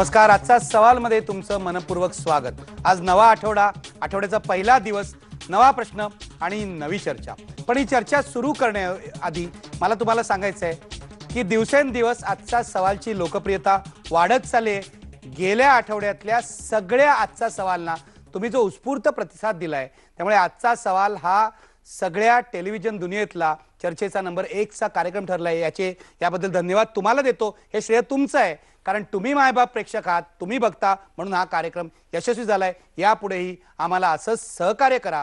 नमस्कार. आजचा सवालमध्ये तुमचं मनपूर्वक स्वागत. आज नवा आठवडा, आठवड्याचा पहिला दिवस, नवा प्रश्न आणि नवी चर्चा. पण ही चर्चा सुरू करण्याआधी मला तुम्हाला सांगायचं आहे की दिवसेंदिवस आजचा सवालची लोकप्रियता वाढत चालली आहे. गेल्या आठवड्यातल्या सगळ्या आजचा सवालना तुम्ही जो उत्स्फूर्त प्रतिसाद दिलाय, त्यामुळे आजचा सवाल हा सगळ्या टेलिव्हिजन दुनियेतला चर्चेचा नंबर 1 चा कार्यक्रम ठरलाय. याबद्दल धन्यवाद तुम्हाला देतो. हे श्रेय तुमचं आहे, कारण तुम्ही मायबाप प्रेक्षक आहात, तुम्ही बघता, म्हणून हा कार्यक्रम यशस्वी झालाय. यापुढेही आम्हाला असंच सहकार्य करा.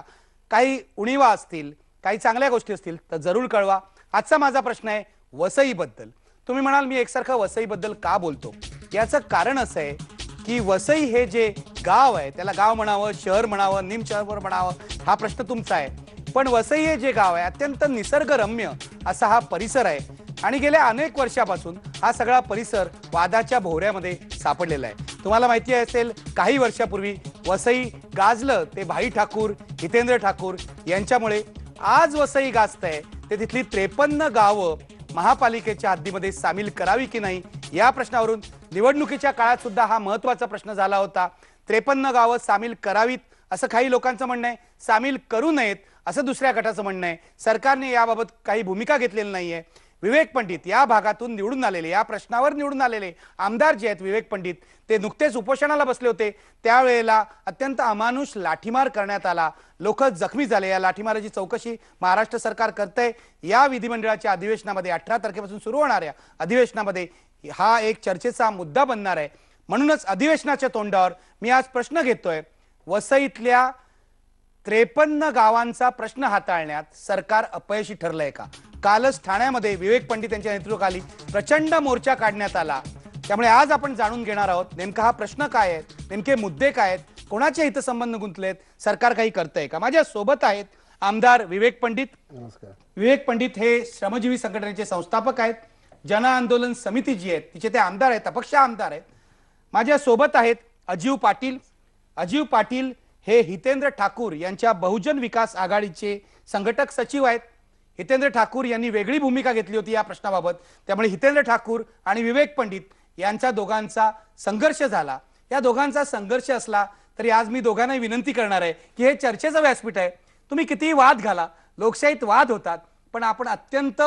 काही उणीवा असतील, काही चांगल्या गोष्टी असतील तर जरूर कळवा. आजचा माझा प्रश्न आहे वसईबद्दल. तुम्ही म्हणाल मी एकसारखं वसईबद्दल का बोलतो? याचं कारण असं आहे की वसई हे जे गाव आहे, त्याला गाव म्हणावं, शहर म्हणावं, निमशहर म्हणावं, हा प्रश्न तुमचा आहे. पण वसई हे जे गाव आहे अत्यंत निसर्गरम्य असा हा परिसर आहे आणि गेल्या अनेक वर्षापासून हा सगळा परिसर वादाच्या भोवऱ्यामध्ये सापडलेला आहे. तुम्हाला माहिती असेल, काही वर्षापूर्वी वसई गाजलं ते भाई ठाकूर, हितेंद्र ठाकूर यांच्यामुळे. आज वसई गाजतंय ते तिथली 53 गावं महापालिकेच्या हद्दीमध्ये सामील करावी की नाही या प्रश्नावरून निवडणुकीच्या काळात सुद्धा हा महत्त्वाचा प्रश्न झाला होता. 53 गावं सामील करावीत असं काही लोकांचं म्हणणं आहे, सामील करू नयेत असं दुसऱ्या गटाचं म्हणणं आहे. सरकारने याबाबत काही भूमिका घेतलेली नाहीये. विवेक पंडित या भागातून निवडून आलेले, या प्रश्नावर निवडून आलेले आमदार जे आहेत विवेक पंडित, ते नुकतेच उपोषणाला बसले होते. त्यावेळेला अत्यंत अमानुष लाठीमार करण्यात आला, लोक जखमी झाले. या लाठीमाराची चौकशी महाराष्ट्र सरकार करतंय. या विधिमंडळाच्या अधिवेशनामध्ये 18 तारखेपासून सुरू होणाऱ्या अधिवेशनामध्ये हा एक चर्चेचा मुद्दा बनणार आहे. म्हणूनच अधिवेशनाच्या तोंडावर मी आज प्रश्न घेतोय, वसईतल्या 53 गावांचा प्रश्न हाताळण्यात सरकार अपयशी ठरलंय का? कालच ठाण्यामध्ये विवेक पंडित यांच्या नेतृत्वाखाली प्रचंड मोर्चा काढण्यात आला. त्यामुळे आज आपण जाणून घेणार आहोत नेमका हा प्रश्न काय आहे, नेमके मुद्दे काय आहेत, कोणाचे हितसंबंध गुंतलेत, सरकार काही करतंय का? माझ्या सोबत आहेत आमदार विवेक पंडित. नमस्कार. विवेक पंडित हे श्रमजीवी संघटनेचे संस्थापक आहेत. जन आंदोलन समिती जी आहे तिचे ते आमदार आहेत, अपक्ष आमदार आहेत. माझ्या सोबत आहेत अजीव पाटील. अजीव पाटील हे हितेंद्र ठाकूर यांच्या बहुजन विकास आघाडीचे संघटक सचिव आहेत. हितेंद्र ठाकूर यांनी वेगळी भूमिका घेतली होती या प्रश्नाबाबत, त्यामुळे हितेंद्र ठाकूर आणि विवेक पंडित यांचा दोघांचा संघर्ष झाला. या दोघांचा संघर्ष असला तरी आज मी दोघांनाही विनंती करणार आहे की हे चर्चेचं व्यासपीठ आहे. तुम्ही कितीही वाद घाला, लोकशाहीत वाद होतात, पण आपण अत्यंत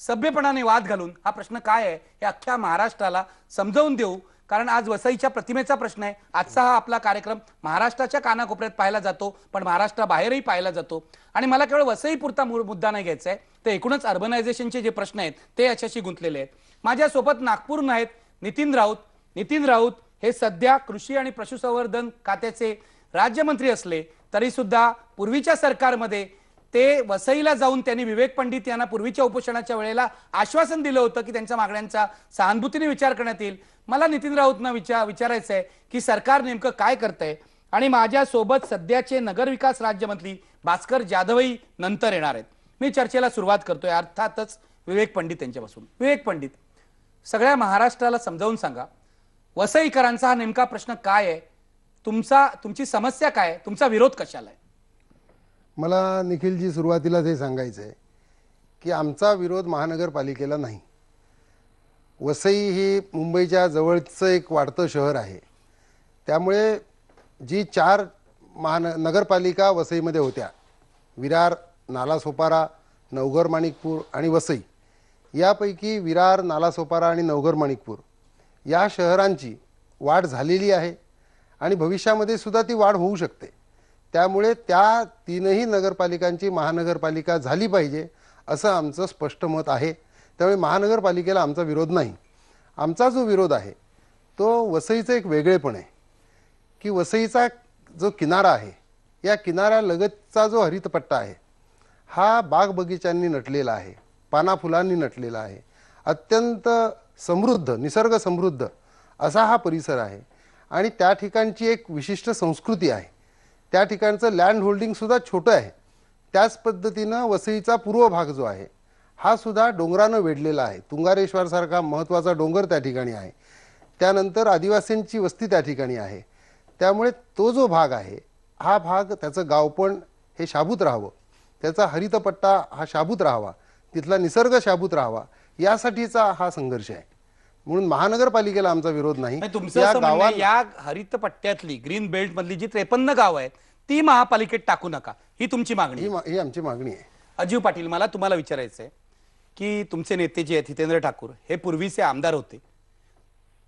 सभ्यपणाने वाद घालून हा प्रश्न काय आहे हे अख्ख्या महाराष्ट्राला समजावून देऊ. कारण आज वसईच्या प्रतिमेचा प्रश्न आहे. आजचा हा आपला कार्यक्रम महाराष्ट्राच्या कानाकोपऱ्यात पाहिला जातो, पण महाराष्ट्राबाहेरही पाहिला जातो. आणि मला केवळ वसई पुरता मुद्दा नाही घ्यायचा आहे, तर एकूणच अर्बनायझेशनचे जे प्रश्न आहेत ते याच्याशी गुंतलेले आहेत. माझ्यासोबत नागपूरहून आहेत नितीन राऊत. नितीन राऊत हे सध्या कृषी आणि पशुसंवर्धन खात्याचे राज्यमंत्री असले तरी सुद्धा पूर्वीच्या सरकारमध्ये ते वसईला जाऊन त्यांनी विवेक पंडित यांना पूर्वीच्या उपोषणाच्या वेळेला आश्वासन दिलं होतं की त्यांच्या मागण्यांचा सहानुभूतीने विचार करण्यात येईल. मला नितीन राऊतना विचारायचं आहे की सरकार नेमकं काय करतंय. आणि माझ्यासोबत सध्याचे नगरविकास राज्यमंत्री भास्कर जाधवही नंतर येणार आहेत. मी चर्चेला सुरुवात करतोय अर्थातच विवेक पंडित यांच्यापासून. विवेक पंडित, सगळ्या महाराष्ट्राला समजावून सांगा, वसईकरांचा हा नेमका प्रश्न काय आहे, तुमची समस्या काय आहे, तुमचा विरोध कशाला आहे? मला निखिलजी सुरुवातीलाच हे सांगायचं आहे की आमचा विरोध महानगरपालिकेला नाही. वसई ही मुंबईच्या जवळचं एक वाढतं शहर आहे. त्यामुळे जी 4 नगरपालिका वसईमध्ये होत्या, विरार, नालासोपारा, नवघर माणिकपूर आणि वसई, यापैकी विरार, नालासोपारा आणि नवघर माणिकपूर या शहरांची वाढ झालेली आहे आणि भविष्यामध्ये सुद्धा ती वाढ होऊ शकते. त्यामुळे त्या 3ही नगरपालिकांची महानगरपालिका झाली पाहिजे असं आमचं स्पष्ट मत आहे. त्यामुळे महानगरपालिकेला आमचा विरोध नाही. आमचा जो विरोध आहे तो वसईचं एक वेगळेपण आहे की वसईचा जो किनारा आहे, या किनाऱ्यालगतचा जो हरितपट्टा आहे हा बागबगीच्यांनी नटलेला आहे, पानाफुलांनी नटलेला आहे. अत्यंत समृद्ध, निसर्ग समृद्ध असा हा परिसर आहे आणि त्या ठिकाणची एक विशिष्ट संस्कृती आहे. त्या ठिकाणचं लँड होल्डिंगसुद्धा छोटं आहे. त्याच पद्धतीनं वसईचा पूर्व भाग जो आहे हा सुद्धा डोंगरानं वेढलेला आहे. तुंगारेश्वरसारखा महत्त्वाचा डोंगर त्या ठिकाणी आहे. त्यानंतर आदिवासींची वस्ती त्या ठिकाणी आहे. त्यामुळे तो जो भाग आहे हा भाग, त्याचं गावपण हे शाबूत राहावं, त्याचा हरितपट्टा हा शाबूत राहावा, तिथला निसर्ग शाबूत राहावा, यासाठीचा हा संघर्ष आहे. म्हणून महानगरपालिकेला आमचा विरोध नाही. नाही, तुमचं असं म्हणणं आहे, या हरित पट्ट्यातली ग्रीन बेल्ट मधली जी 53 गावं आहेत ती महापालिकेत टाकू नका, ही तुमची मागणी आहे. ही आमची मागणी आहे. अजीव पाटील, मला तुम्हाला विचारायचं आहे की तुमचे नेते जे आहेत हितेंद्र ठाकूर हे पूर्वीचे आमदार होते,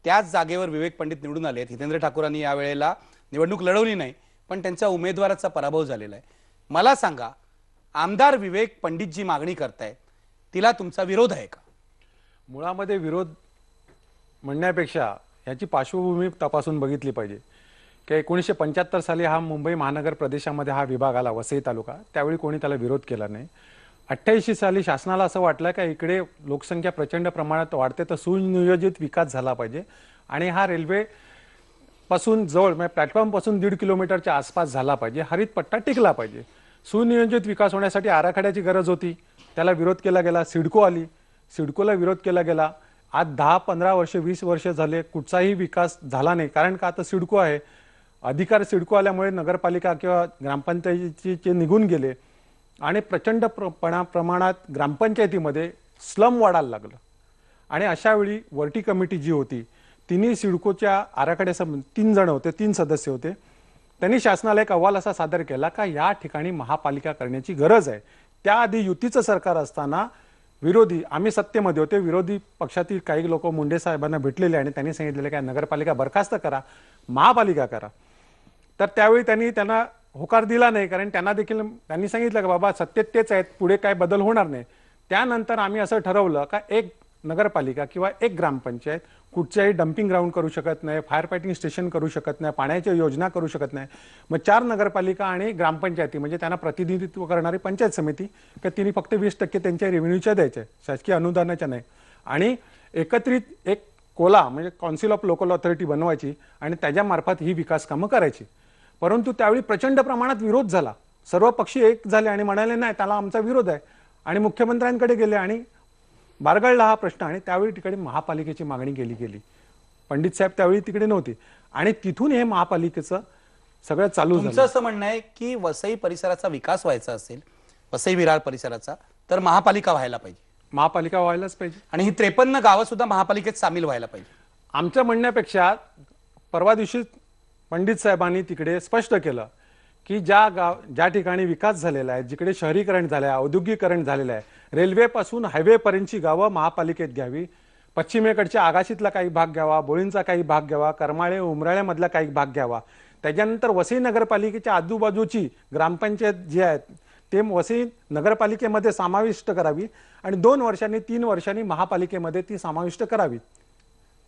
त्याच जागेवर विवेक पंडित निवडून आले आहेत. हितेंद्र ठाकूरांनी यावेळेला निवडणूक लढवली नाही, पण त्यांच्या उमेदवाराचा पराभव झालेला आहे. मला सांगा, आमदार विवेक पंडित जी मागणी करतायत तिला तुमचा विरोध आहे का? मुळामध्ये विरोध म्हणण्यापेक्षा याची पार्श्वभूमी तपासून बघितली पाहिजे की 1975 साली हा मुंबई महानगर प्रदेशामध्ये हा विभाग आला, वसई तालुका. त्यावेळी कोणी त्याला विरोध केला नाही. 88 साली शासनाला असं वाटलं की इकडे लोकसंख्या प्रचंड प्रमाणात वाढते, तर सुनियोजित विकास झाला पाहिजे आणि हा रेल्वे पासून जवळ म्हणजे प्लॅटफॉर्म पासून 1.5 किलोमीटरच्या आसपास झाला पाहिजे, हरित पट्टा टिकला पाहिजे. सुनियोजित विकास होण्यासाठी आराखड्याची गरज होती, त्याला विरोध केला गेला. सिडको आली, सिडकोला विरोध केला गेला. आज 10-15 वर्ष 20 वर्ष झाले कुठचाही विकास झाला नाही. कारण का, आता सिडको आहे, अधिकार सिडको आल्यामुळे नगरपालिका किंवा ग्रामपंचायतीचे निघून गेले आणि प्रचंड प्रमाणात ग्रामपंचायतीमध्ये स्लम वाढायला लागलं. आणि अशा वेळी वर्टी कमिटी जी होती तिन्ही सिडकोच्या आराखड्यासंबंधी 3 जण होते, 3 सदस्य होते. त्यांनी शासनाला एक अहवाल असा सादर केला का या ठिकाणी महापालिका करण्याची गरज आहे. त्याआधी युतीचं सरकार असताना विरोधी, आम्ही सत्तेमध्ये होते, विरोधी पक्षातील काही लोक मुंडे साहेबांना भेटलेले आणि त्यांनी सांगितलेलं की नगरपालिका बरखास्त करा, महापालिका करा. तर त्यावेळी त्यांना होकार दिला नाही, कारण त्यांनी सांगितलं की बाबा सत्तेत तेच आहेत, पुढे काय बदल होणार नाही. त्यानंतर आम्ही असं ठरवलं का एक नगरपालिका किंवा एक ग्रामपंचायत कुठच्याही डम्पिंग ग्राउंड करू शकत नाही, फायर फायटिंग स्टेशन करू शकत नाही, पाण्याच्या योजना करू शकत नाही. मग 4 नगरपालिका आणि ग्रामपंचायती म्हणजे त्यांना प्रतिनिधित्व करणारी पंचायत समिती की तिने फक्त 20% त्यांच्या रेव्हेन्यूच्या द्यायच्या, शासकीय अनुदानाच्या नाही. आणि एकत्रित एक कोला म्हणजे काउन्सिल ऑफ लोकल ऑथॉरिटी बनवायची आणि त्याच्यामार्फत ही विकास कामं करायची. परंतु त्यावेळी प्रचंड प्रमाणात विरोध झाला. सर्व पक्षी एक झाले आणि म्हणाले नाही, त्याला आमचा विरोध आहे. आणि मुख्यमंत्र्यांकडे गेले आणि बारगळला हा प्रश्न. आणि त्यावेळी तिकडे महापालिकेची मागणी गेली. पंडित साहेब त्यावेळी तिकडे नव्हते आणि तिथून हे महापालिकेचं सगळं चालू झालं. तुमचं असं म्हणणं आहे की वसई परिसराचा विकास व्हायचा असेल, वसई विरार परिसराचा, तर महापालिका व्हायला पाहिजे. महापालिका व्हायलाच पाहिजे आणि ही 53 गावं सुद्धा महापालिकेत सामील व्हायला पाहिजे. आमच्या म्हणण्यापेक्षा परवा दिवशी पंडित साहेबांनी तिकडे स्पष्ट केलं की ज्या ठिकाणी विकास झालेला आहे, जिकडे शहरीकरण झालं आहे, औद्योगिकरण झालेलं आहे, रेल्वेपासून हायवेपर्यंतची गावं महापालिकेत घ्यावी. पश्चिमेकडच्या आगाशीतला काही भाग घ्यावा, बोळींचा काही भाग घ्यावा, करमाळे उमराळ्यामधला काही भाग घ्यावा. त्याच्यानंतर वसई नगरपालिकेच्या आजूबाजूची ग्रामपंचायत जी आहेत ते वसई नगरपालिकेमध्ये समाविष्ट करावी आणि 2 वर्षांनी 3 वर्षांनी महापालिकेमध्ये ती समाविष्ट करावी.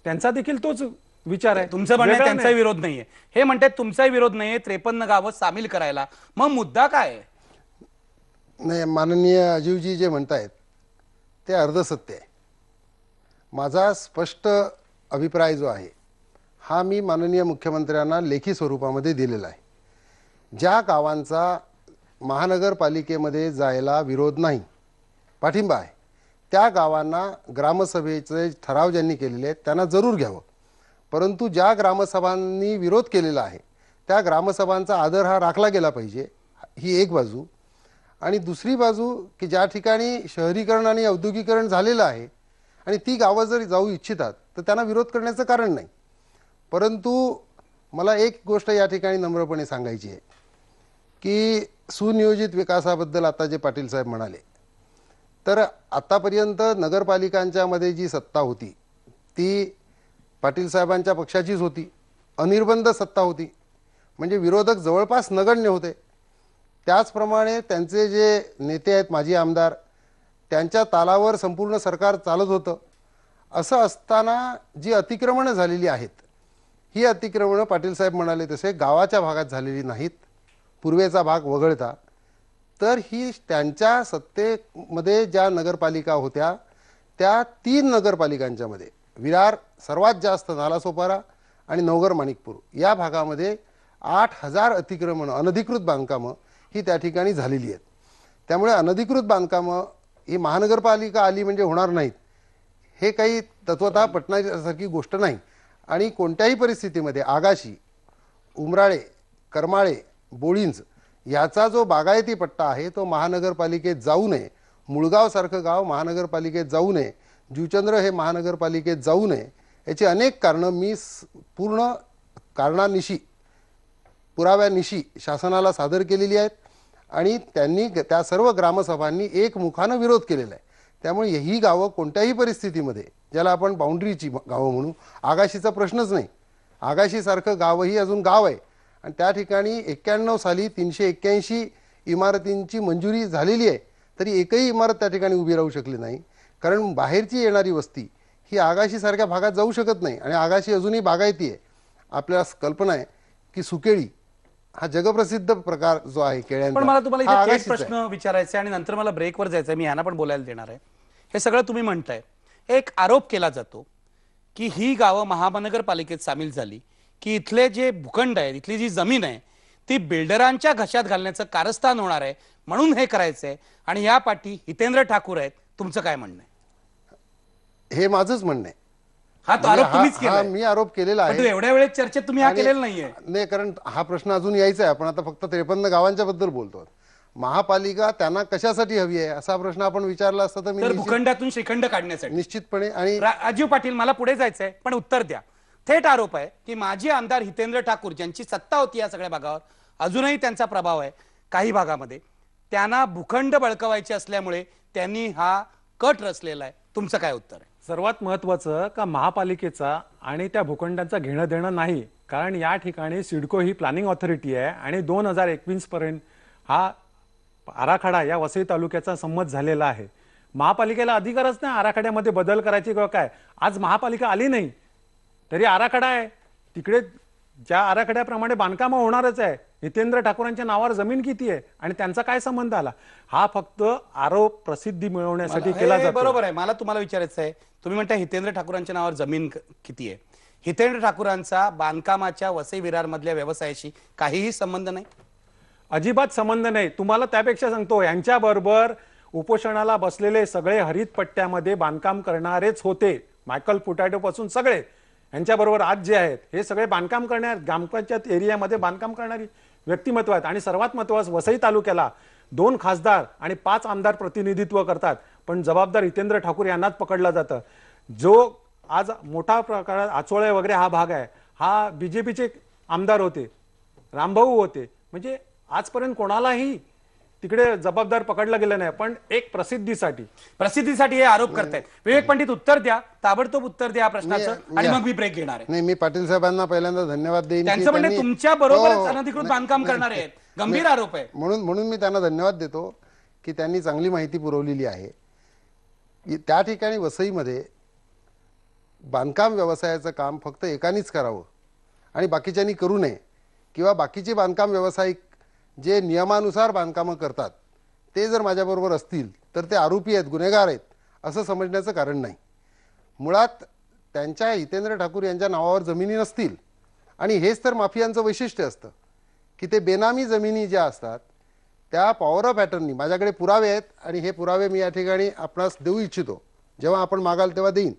त्यांचा देखील तोच विचार आहे. तुमचं म्हणणं त्यांचा विरोध नाहीये, हे म्हणतात तुमचाही विरोध नाहीये 53 गावं सामील करायला. मग मुद्दा काय आहे? नाही, माननीय अजीवजी जे म्हणतायत ते अर्धसत्य आहे. माझा स्पष्ट अभिप्राय जो आहे हा मी माननीय मुख्यमंत्र्यांना लेखी स्वरूपामध्ये दिलेला आहे. ज्या गावांचा महानगरपालिकेमध्ये जायला विरोध नाही, पाठिंबा आहे, त्या गावांना ग्रामसभेचे ठराव ज्यांनी केलेले आहेत त्यांना जरूर घ्यावं. परंतु ज्या ग्रामसभांनी विरोध केलेला आहे त्या ग्रामसभांचा आदर हा राखला गेला पाहिजे, ही एक बाजू. आणि दुसरी बाजू की ज्या ठिकाणी शहरीकरण आणि औद्योगिकरण झालेलं आहे आणि ती गावं जरी जाऊ इच्छितात तर त्यांना विरोध करण्याचं कारण नाही. परंतु मला एक गोष्ट या ठिकाणी नम्रपणे सांगायची आहे की सुनियोजित विकासाबद्दल आता जे पाटील साहेब म्हणाले, तर आतापर्यंत नगरपालिकांच्या मध्ये जी सत्ता होती ती पाटील साहेबांच्या पक्षाचीच होती, अनिर्बंध सत्ता होती, म्हणजे विरोधक जवळपास नगण्य होते. त्याचप्रमाणे त्यांचे जे नेते आहेत माजी आमदार, त्यांच्या तालावर संपूर्ण सरकार चालत होतं. असं असताना जी अतिक्रमणं झालेली आहेत ही अतिक्रमणं पाटील साहेब म्हणाले तसे गावाच्या भागात झालेली नाहीत, पूर्वेचा भाग वगळता. तर ही त्यांच्या सत्तेमध्ये ज्या नगरपालिका होत्या त्या 3 नगरपालिकांच्या मध्ये विरार सर्वात जास्त, नालासोपारा आणि नवघर माणिकपूर या भागामध्ये 8000 अतिक्रमणं अनधिकृत बांधकामं ही त्या ठिकाणी झालेली आहेत. त्यामुळे अनधिकृत बांधकामं ही महानगरपालिका आली म्हणजे होणार नाहीत, हे काही तत्वतः पटण्यासारखी गोष्ट नाही. आणि कोणत्याही परिस्थितीमध्ये आगाशी, उमराळे, करमाळे, बोळींज याचा जो बागायती पट्टा आहे तो महानगरपालिकेत जाऊ नये, मुळगाव सारखं गाव महानगरपालिकेत जाऊ नये, जुचंद्र हे महानगरपालिकेत जाऊ नये, याची अनेक कारणं मी पूर्ण कारणानिशी पुराव्यानिशी शासनाला सादर केलेली आहेत आणि त्यांनी त्या सर्व ग्रामसभांनी एकमुखानं विरोध केलेला आहे. त्यामुळे ही गावं कोणत्याही परिस्थितीमध्ये, ज्याला आपण बाउंड्रीची गावं म्हणू, आगाशीचा प्रश्नच नाही. आगाशीसारखं गावही अजून गाव आहे आणि त्या ठिकाणी 91 साली 381 इमारतींची मंजुरी झालेली आहे, तरी एकही इमारत त्या ठिकाणी उभी राहू शकली नाही. कारण बाहेरची येणारी वस्ती ही आगाशीसारख्या भागात जाऊ शकत नाही आणि आगाशी अजूनही बागायती आहे. आपल्याला कल्पना आहे की सुकेळी हा जगप्रसिद्ध प्रकार जो आहे केळ्यांचा, पण मला तुम्हाला हा इथे तेच आगाशीचा आहे. प्रश्न विचारायचा आहे आणि नंतर मला ब्रेकवर जायचं आहे. मी ह्यांना पण बोलायला देणार आहे. हे सगळं तुम्ही म्हणताय, एक आरोप केला जातो की ही गावं महानगरपालिकेत सामील झाली की इथले जे भूखंड आहेत, इथली जी जमीन आहे ती बिल्डरांच्या घशात घालण्याचं कारस्थान होणार आहे, म्हणून हे करायचंय आणि या पाठी हितेंद्र ठाकूर आहेत. तुमचं काय म्हणणं आहे? हे माझंच म्हणणं आहे. हा तो आरोप तुम्हीच हा केला. मी आरोप केलेला पण तो आहे. एवढ्या वेळेत चर्चेत तुम्ही हा आणि- केलेला नाहीये. नाही, कारण हा प्रश्न अजून यायचा आहे. आपण आता फक्त 53 गावांच्या बद्दल बोलतो. महापालिका त्यांना कशासाठी हवी आहे असा प्रश्न आपण विचारला असता तर मी तर भूखंडातून श्रीखंड काढण्यासाठी. निश्चितपणे आणि राजीव पाटील, मला पुढे जायचंय पण उत्तर द्या. थेट आरोप आहे की माजी आमदार हितेंद्र ठाकूर, ज्यांची सत्ता होती या सगळ्या भागावर, अजूनही त्यांचा प्रभाव आहे काही भागामध्ये, त्यांना भूखंड बळकवायचे असल्यामुळे त्यांनी हा कट रचलेला आहे. तुमचं काय उत्तर आहे? सर्वात महत्वाचं का महापालिकेचा आणि त्या भूखंडांचा घेणं देणं नाही. कारण या ठिकाणी सिडको ही प्लॅनिंग ऑथॉरिटी आहे आणि 2021 पर्यंत हा आराखडा या वसई तालुक्याचा संमत झालेला आहे. महापालिकेला अधिकारच नाही आराखड्यामध्ये बदल करायची किंवा काय. आज महापालिका आली नाही तरी आराखडा आहे, तिकडे ज्या आराखड्याप्रमाणे बांधकामं होणारच आहे. हितेंद्र ठाकूरांच्या नावावर जमीन किती आहे आणि त्यांचा काय संबंध आला? हा फक्त आरोप प्रसिद्धी मिळवण्यासाठी केला हे जातो. बरोबर आहे. मला तुम्हाला विचारायचं आहे, तुम्ही म्हणता हितेंद्र ठाकूरांच्या नावावर जमीन किती आहे. हितेंद्र ठाकूरांचा बांधकामाच्या वसई विरार मधल्या व्यवसायाशी काहीही संबंध नाही. अजिबात संबंध नाही. तुम्हाला त्यापेक्षा सांगतो, यांच्या बरोबर उपोषणाला बसलेले सगळे हरित पट्ट्यामध्ये बांधकाम करणारेच होते. मायकल पुटॅटो पासून सगळे यांच्याबरोबर आज जे आहेत हे सगळे बांधकाम करणार, ग्रामपंचायत एरियामध्ये बांधकाम करणारी व्यक्तिमत्व आहेत. आणि सर्वात महत्त्वाचं, वसई तालुक्याला 2 खासदार आणि 5 आमदार प्रतिनिधित्व करतात, पण जबाबदार हितेंद्र ठाकूर यांनाच पकडलं जातं. जो आज मोठा प्रकारात आचोळे वगैरे हा भाग आहे, हा बीजेपीचे आमदार होते, रामभाऊ होते. म्हणजे आजपर्यंत कोणालाही तिकडे जबाबदार पकडलं गेलं नाही, पण एक प्रसिद्धीसाठी हे आरोप करतायत. विवेक पंडित, उत्तर द्या, ताबडतोब उत्तर द्या या प्रश्नाचं आणि मग मी ब्रेक घेणार आहे. नाही, मी पाटील साहेबांना पहिल्यांदा धन्यवाद देईन की त्यांचं म्हणणं त्यांनी- तुमच्या बरोबरच हो, अनधिकृत नाही, बांधकाम नाही, करणारे आहेत. नाही, गंभीर आरोप आहे. म्हणून मी त्यांना धन्यवाद देतो की त्यांनी चांगली माहिती पुरवलेली आहे. त्या ठिकाणी वसईमध्ये बांधकाम व्यवसायाचं काम फक्त एकानीच करावं आणि बाकीच्यांनी करू नये, किंवा बाकीचे बांधकाम व्यावसायिक जे नियमानुसार बांधकामं करतात ते जर माझ्याबरोबर असतील तर ते आरोपी आहेत, गुन्हेगार आहेत असं समजण्याचं कारण नाही. मुळात त्यांच्या हितेंद्र ठाकूर यांच्या नावावर जमिनी नसतील. आणि हेच तर माफियांचं वैशिष्ट्य असतं की ते बेनामी जमिनी ज्या असतात त्या पॉवर ऑफ अटर्नी, माझ्याकडे पुरावे आहेत आणि हे पुरावे मी या ठिकाणी आपणास देऊ इच्छितो, जेव्हा आपण मागाल तेव्हा देईन,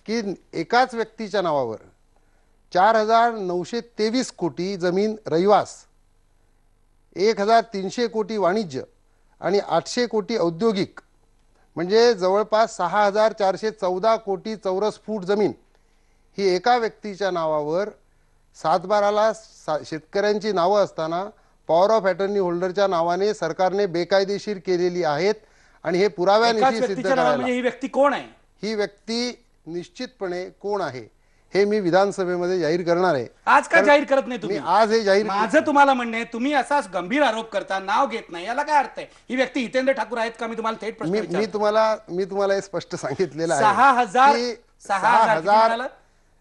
की एकाच व्यक्तीच्या नावावर 4,923 कोटी जमीन रहिवास, 1,300 कोटी वाणिज्य आणि 800 कोटी औद्योगिक, म्हणजे जवळपास 6,414 कोटी चौरस फूट जमीन ही एका व्यक्तीच्या नावावर सातबाराला शेतकऱ्यांची नावं असताना पॉवर ऑफ अटर्नी होल्डरच्या नावाने सरकारने बेकायदेशीर केलेली आहेत. आणि हे एकाच पुराव्यानिशी सिद्ध व्यक्तीच्या नावावर करायला, म्हणजे ही व्यक्ती कोण आहे? ही व्यक्ती निश्चितपणे कोण आहे हे मी विधानसभेमध्ये जाहीर करणार आहे. आज का जाहीर करत नाही मी तुम्ही? आज हे जाहीर माझं तुम्हाला म्हणणं आहे, तुम्ही असा गंभीर आरोप करता, नाव घेत नाही, याला काय अर्थ आहे? ही व्यक्ती हितेंद्र ठाकूर आहेत का? मी तुम्हाला थेट प्रश्न मी विचारतो. तुम्हाला हे स्पष्ट सांगितलेलं आहे 6,000 की 6,000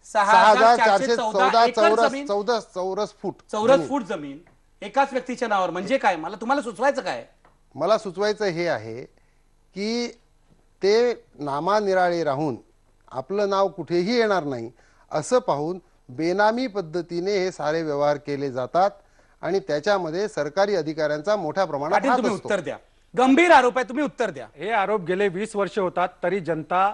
6,414 6,414 चौरस फूट चौरस फूट जमीन एकाच व्यक्तीच्या नावावर, म्हणजे काय? मला तुम्हाला सुचवायचं काय? मला सुचवायचं हे आहे की ते नामानिराळे राहून आपलं नाव कुठेही येणार नाही असं पाहून बेनामी पद्धतीने हे सारे व्यवहार केले जातात आणि त्याच्यामध्ये सरकारी अधिकाऱ्यांचा मोठ्या प्रमाणात पाटील, हात तुम्ही असतो. उत्तर द्या. गंभीर आरोप आहे, तुम्ही उत्तर द्या. हे आरोप गेले 20 वर्ष होतात तरी जनता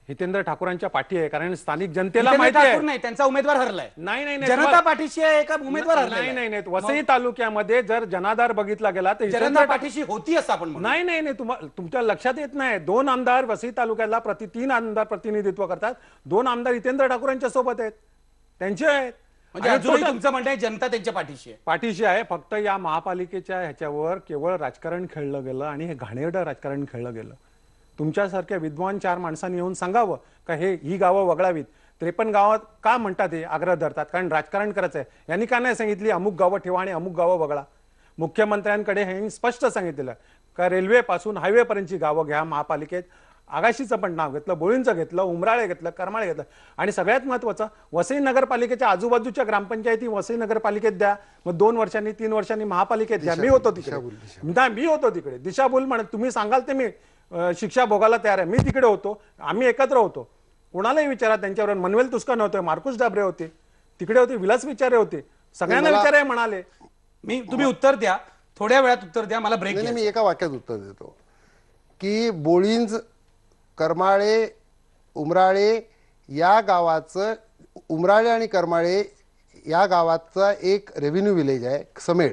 हितेंद्र ठाकूरांच्या पाठी आहे, कारण स्थानिक जनतेला हितेंद्र माहिती ठाकूर आहे. नाही, त्यांचा उमेदवार हरलाय. नाही नाही जनता पाठीशी आहे का उमेदवार नाही हरलाय? नाही नाही, वसई तालुक्यामध्ये जर जनाधार बघितला गेला तर जनता हितेंद्र पाठीशी होती असं आपण म्हणू. नाही नाही नाही, तुमच्या लक्षात येत नाही. 2 आमदार वसई तालुक्याला 3 आमदार प्रतिनिधित्व करतात. 2 आमदार हितेंद्र ठाकूरांच्या सोबत आहेत, त्यांचे आहेत. म्हणजे आणि अजूनही total तुमचं म्हणणं आहे जनता त्यांच्या पाठीशी आहे. पाठीशी आहे. फक्त या महापालिकेच्या ह्याच्यावर केवळ राजकारण खेळलं गेलं आणि हे घाणेरडं राजकारण खेळलं गेलं. तुमच्यासारख्या विद्वान 4 माणसांनी येऊन सांगावं का ही गावं वगळावीत. 53 गावात का म्हणतात हे आग्रह धरतात? कारण राजकारण करायचं आहे. यांनी का नाही सांगितली अमुक गावं ठेवा आणि अमुक गावं वगळा? मुख्यमंत्र्यांकडे हे स्पष्ट सांगितलेलं का रेल्वे पासून हायवे पर्यंतची गावं घ्या महापालिकेत. आगाशीचं पण नाव घेतलं, बोळींचं घेतलं, उमराळे घेतलं, करमाळे घेतलं आणि सगळ्यात महत्वाचं वसई नगरपालिकेच्या आजूबाजूच्या ग्रामपंचायती वसई नगरपालिकेत द्या. मग 2 वर्षांनी 3 वर्षांनी महापालिकेत द्या. मी होतो तिकडे, मी होतो तिकडे. दिशाभूल म्हणत तुम्ही सांगाल ते मी शिक्षा भोगायला तयार आहे. मी तिकडे होतो, आम्ही एकत्र होतो. कोणालाही विचारा, त्यांच्यावर मनवेल तुस्का नव्हते, मार्कुस डाबरे होते तिकडे होते, विलास विचारे होते, सगळ्यांना विचारे म्हणाले. तुम्ही उत्तर द्या, थोड्या वेळात उत्तर द्या, मला ब्रेक. मी एका वाक्यात उत्तर देतो की बोळींज, करमाळे, उमराळे या गावाचं, उमराळे आणि करमाळे या गावाचा एक रेव्हेन्यू विलेज आहे समेळ.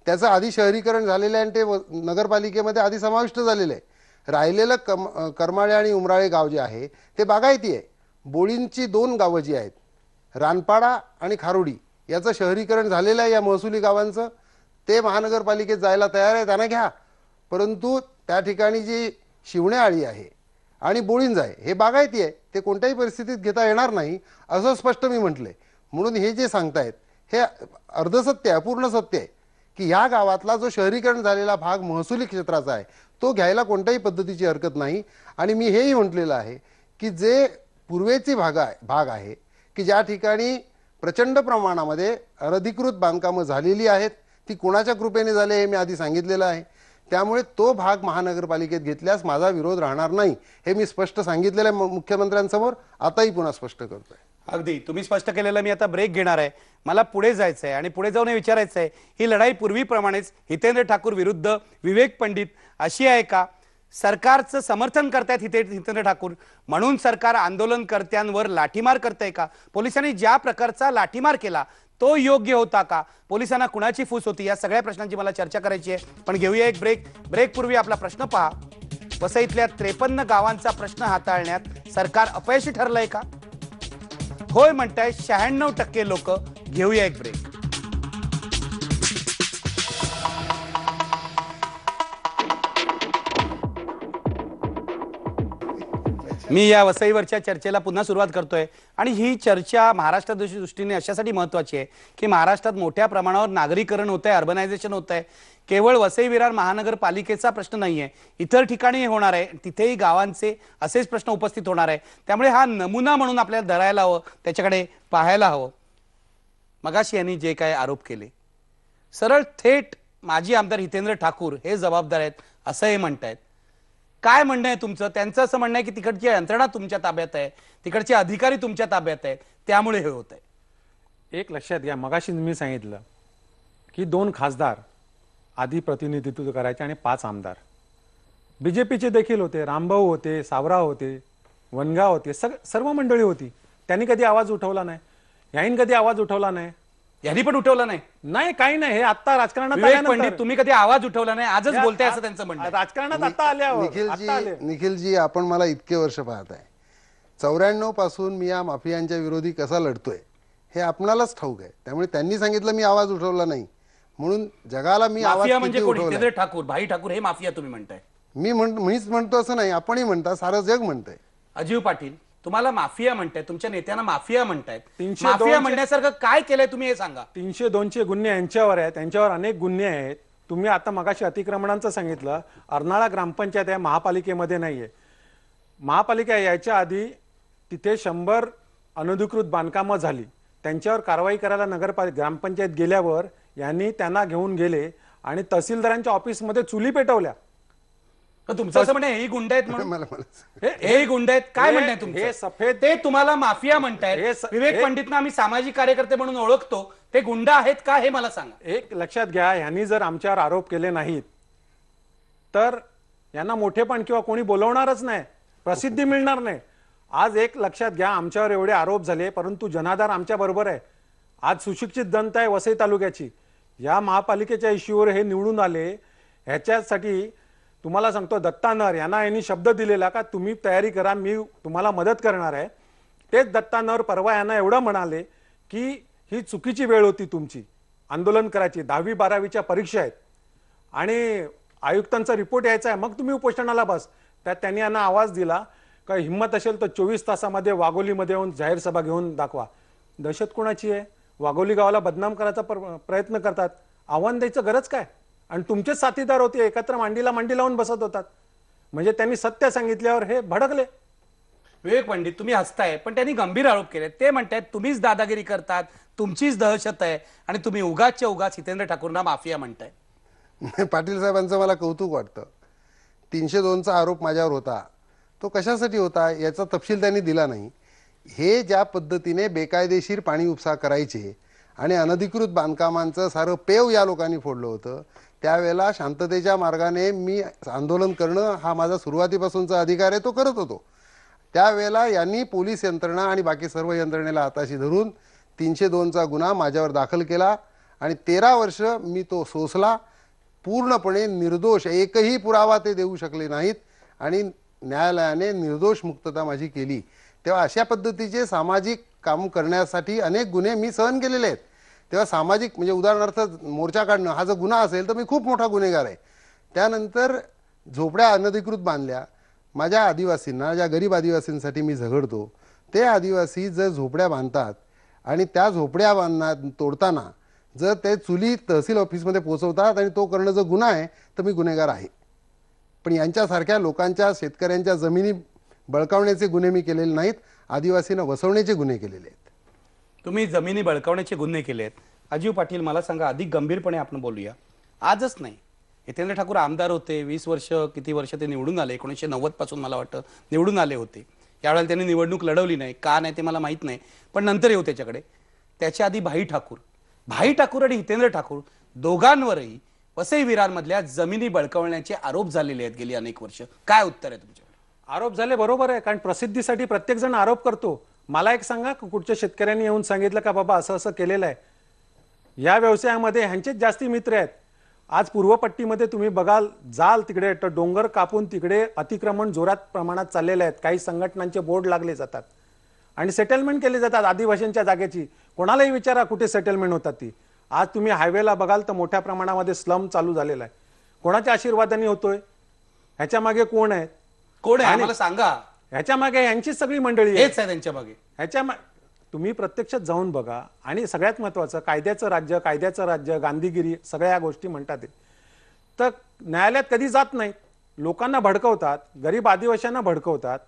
त्याचं आधी शहरीकरण झालेलं आहे आणि ते नगरपालिकेमध्ये आधी समाविष्ट झालेलं आहे. राहिलेलं करमाळे आणि उमराळे गाव जे आहे ते बागायती आहे. बोळींची 2 गावं जी आहेत, रानपाडा आणि खारोडी, याचं शहरीकरण झालेलं आहे या महसुली गावांचं. ते महानगरपालिकेत जायला तयार आहे, त्यांना घ्या. परंतु त्या ठिकाणी जी शिवणेआळी आहे आणि बोळींज आहे हे बागायती आहे, ते कोणत्याही परिस्थितीत घेता येणार नाही असं स्पष्ट मी म्हटलंय. म्हणून हे जे सांगतायत हे अर्धसत्य आहे, अपूर्ण सत्य आहे की ह्या गावातला जो शहरीकरण झालेला भाग महसुली क्षेत्राचा आहे तो घ्यायला कोणत्याही पद्धतीची हरकत नाही. आणि मी हेही म्हटलेलं आहे की जे पूर्वेची भाग आहे की ज्या ठिकाणी प्रचंड प्रमाणामध्ये अनधिकृत बांधकामं झालेली आहेत, ती कोणाच्या कृपेने झाले हे मी आधी सांगितलेलं आहे. त्यामुळे तो भाग महानगरपालिकेत घेतल्यास माझा विरोध राहणार नाही हे मी स्पष्ट सांगितलेलं आहे मुख्यमंत्र्यांसमोर, आताही पुन्हा स्पष्ट करतोय. अगदी तुम्ही स्पष्ट केलेलं. मी आता ब्रेक घेणार आहे, मला पुढे जायचं आहे आणि पुढे जाऊन हे विचारायचं आहे, ही लढाई पूर्वीप्रमाणेच हितेंद्र ठाकूर विरुद्ध विवेक पंडित अशी आहे का? सरकारचं समर्थन करतायत हितेंद्र ठाकूर म्हणून सरकार आंदोलनकर्त्यांवर लाठीमार करतंय का? पोलिसांनी ज्या प्रकारचा लाठीमार केला तो योग्य होता का? पोलिसांना कुणाची फूस होती? या सगळ्या प्रश्नांची मला चर्चा करायची आहे, पण घेऊया एक ब्रेक. ब्रेकपूर्वी आपला प्रश्न पहा. वसईतल्या 53 गावांचा प्रश्न हाताळण्यात सरकार अपयशी ठरलंय का? होय म्हणताय 96% लोक. घेऊया एक ब्रेक. मी या वसईवरच्या चर्चेला पुन्हा सुरुवात करतोय आणि ही चर्चा महाराष्ट्राच्या दृष्टीने अशासाठी महत्वाची आहे की महाराष्ट्रात मोठ्या प्रमाणावर नागरीकरण होत आहे, अर्बनायझेशन होत आहे. केवळ वसई विरार महानगरपालिकेचा प्रश्न नाहीये, इतर ठिकाणी होणार आहे, तिथेही गावांचे असेच प्रश्न उपस्थित होणार आहे. त्यामुळे हा नमुना म्हणून आपल्याला धरायला हवं, त्याच्याकडे पाहायला हवं. मगाशी यांनी जे काय आरोप केले सरळ थेट माजी आमदार हितेंद्र ठाकूर हे जबाबदार आहेत असं हे म्हणतायत. काय म्हणणं आहे तुमचं? त्यांचं असं म्हणणं आहे की तिकडची यंत्रणा तुमच्या ताब्यात आहे, तिकडचे अधिकारी तुमच्या ताब्यात आहेत, त्यामुळे हे होत आहे. एक लक्षात घ्या, मगाशी मी सांगितलं की 2 खासदार आधी प्रतिनिधित्व करायचे आणि 5 आमदार बीजेपीचे देखील होते. रामभाऊ होते, सावराव होते, वनगाव होते, सर्व मंडळी होती. त्यांनी कधी आवाज उठवला नाही, यांनी कधी आवाज उठवला नाही, यांनी पण उठवला नाही. नाही काही नाही. हे आता राजकारणात विवेक आल्यानंतर- पंडित तुम्ही कधी आवाज उठवला नाही, आजच बोलताय असं त्यांचं म्हणणं आहे. राजकारणात आता आल्यावर निखिलजी आपण मला इतके वर्ष पाहताय, 94 पासून मी या माफियांच्या विरोधी कसा लढतोय हे आपणालाच ठाऊक आहे. त्यामुळे त्यांनी सांगितलं मी आवाज उठवला नाही म्हणून जगाला मी आवाज माफिया म्हणजे किती कोण? उठवलाय. हितेंद्र ठाकूर, भाई ठाकूर हे माफिया तुम्ही म्हणताय? मीच म्हणतो असं नाही, आपणही म्हणता, सारं जग म्हणतंय. अजीव पाटील तुम्हाला माफिया म्हणताय, तुमच्या नेत्यांना माफिया म्हणतायत. 302 माफिया म्हणण्यासारखं काय केलंय तुम्ही हे सांगा. 302 गुन्हे यांच्यावर आहेत, त्यांच्यावर अनेक गुन्हे आहेत. तुम्ही आता मगाशी अतिक्रमणांचं सांगितलं, अर्नाळा ग्रामपंचायत आहे, महापालिकेमध्ये नाहीये. महापालिका यायच्या आधी तिथे 100 अनधिकृत बांधकामं झाली, त्यांच्यावर कारवाई करायला ग्रामपंचायत गेल्यावर यांनी त्यांना घेऊन गेले आणि तहसीलदारांच्या ऑफिसमध्ये चुली पेटवल्या. तुमचं असं म्हणणं हेही गुंड आहेत म्हणून? मला हेही गुंड आहेत काय म्हणणं आहे हे तुमचं? सफेद ते तुम्हाला माफिया म्हणतायत. विवेक पंडितना आम्ही सामाजिक कार्यकर्ते म्हणून ओळखतो, ते गुंड आहेत का हे मला सांगा. एक लक्षात घ्या, यांनी जर आमच्यावर आरोप केले नाहीत तर यांना मोठेपण किंवा कोणी बोलवणारच नाही, प्रसिद्धी मिळणार नाही. आज एक लक्षात घ्या, आमच्यावर एवढे आरोप झाले परंतु जनाधार आमच्या बरोबर आहे. आज सुशिक्षित जनता आहे वसई तालुक्याची. या महापालिकेच्या इश्यूवर हे निवडून आले. ह्याच्यासाठी तुम्हाला सांगतो, दत्ता नर यांनी शब्द दिलेला का तुम्ही तयारी करा, मी तुम्हाला मदत करणार आहे. तेच दत्ता नर परवा यांना एवढं म्हणाले की ही चुकीची वेळ होती तुमची आंदोलन करायची, 10वी 12वीच्या परीक्षा आहेत आणि आयुक्तांचा रिपोर्ट यायचा आहे, मग तुम्ही उपोषणाला बस. त्यात त्यांनी यांना आवाज दिला का हिंमत असेल तर 24 तासामध्ये वाघोलीमध्ये येऊन जाहीर सभा घेऊन दाखवा. दहशत कोणाची आहे? वाघोली गावाला बदनाम करायचा प्रयत्न करतात. आव्हान द्यायचं गरज काय? आणि तुमचेच साथीदार होते, एकत्र मांडीला मांडी लावून बसत होतात. म्हणजे त्यांनी सत्य सांगितल्यावर हे भडकले. विवेक पंडित, तुम्ही हसताय पण त्यांनी गंभीर आरोप केले. ते म्हणतात तुम्हीच दादागिरी करतात, तुमचीच दहशत आहे आणि तुम्ही उगाचच्या उगाच हितेंद्र ठाकूरना माफिया म्हणताय. पाटील साहेबांचं मला कौतुक वाटतं. 302चा आरोप माझ्यावर होता, तो कशासाठी होता याचा तपशील त्यांनी दिला नाही. हे ज्या पद्धतीने बेकायदेशीर पाणी उपसा करायचे आणि अनधिकृत बांधकामांचं सारं पेव या लोकांनी फोडलं होतं, त्यावेळेला शांततेच्या मार्गाने मी आंदोलन करणं हा माझा सुरुवातीपासूनचा अधिकार आहे, तो करत होतो. त्यावेळेला यांनी पोलीस यंत्रणा आणि बाकी सर्व यंत्रणेला हाताशी धरून 302चा गुन्हा माझ्यावर दाखल केला आणि 13 वर्ष मी तो सोसला. पूर्णपणे निर्दोष, एकही पुरावा ते देऊ शकले नाहीत आणि न्यायालयाने निर्दोष मुक्तता माझी केली. तेव्हा अशा पद्धतीचे सामाजिक काम करण्यासाठी अनेक गुन्हे मी सहन केलेले आहेत. तेव्हा सामाजिक म्हणजे उदाहरणार्थ मोर्चा काढणं हा जर गुन्हा असेल तर मी खूप मोठा गुन्हेगार आहे. त्यानंतर झोपड्या अनधिकृत बांधल्या, माझ्या आदिवासींना, ज्या गरीब आदिवासींसाठी मी झगडतो, ते आदिवासी जर झोपड्या बांधतात आणि त्या झोपड्या तोडताना जर ते चुली तहसील ऑफिसमध्ये पोहोचवतात आणि तो करणं जर गुन्हा आहे तर मी गुन्हेगार आहे. पण यांच्यासारख्या लोकांच्या, शेतकऱ्यांच्या जमिनी बळकावण्याचे गुन्हे मी केलेले नाहीत, आदिवासींना वसवण्याचे गुन्हे केलेले आहेत. तुम्ही जमिनी बळकावण्याचे गुन्हे केले आहेत. अजीव पाटील, मला सांगा, अधिक गंभीरपणे आपण बोलूया. आजच नाही, हितेंद्र ठाकूर आमदार होते 20 वर्ष, किती वर्ष ते निवडून आले, 1990 पासून मला वाटतं निवडून आले होते. यावेळेला त्यांनी निवडणूक लढवली नाही, का नाही ते मला माहीत नाही, पण नंतर येऊ त्याच्याकडे. त्याच्या आधी भाई ठाकूर आणि हितेंद्र ठाकूर दोघांवरही वसई विरारमधल्या जमिनी बळकावण्याचे आरोप झालेले आहेत गेली अनेक वर्ष. काय उत्तर आहे तुमच्याकडे? आरोप झाले, बरोबर आहे, कारण प्रसिद्धीसाठी प्रत्येक जण आरोप करतो. मला एक सांगा, कुठच्या शेतकऱ्यांनी येऊन सांगितलं का बाबा असं असं केलेलं आहे? या व्यवसायामध्ये ह्यांचेच जास्ती मित्र आहेत. आज पूर्वपट्टीमध्ये तुम्ही बघाल, जाल तिकडे तर डोंगर कापून तिकडे अतिक्रमण जोरात प्रमाणात चाललेले आहेत. काही संघटनांचे बोर्ड लागले जातात आणि सेटलमेंट केले जातात आदिवासींच्या जागेची. कोणालाही विचारा कुठे सेटलमेंट होतात ती. आज तुम्ही हायवेला बघाल तर मोठ्या प्रमाणामध्ये स्लम चालू झालेला आहे. कोणाच्या आशीर्वादाने होतोय? ह्याच्या मागे कोण आहे? कोण आहे मला सांगा. ह्याच्या मागे यांचीच सगळी मंडळी आहे. हेच आहे त्यांच्या मागे. तुम्ही प्रत्यक्षात जाऊन बघा. आणि सगळ्यात महत्वाचं, कायद्याचं राज्य, गांधीगिरी, सगळ्या गोष्टी म्हणतात ते. तर न्यायालयात कधी जात नाहीत, लोकांना भडकवतात, गरीब आदिवासींना भडकवतात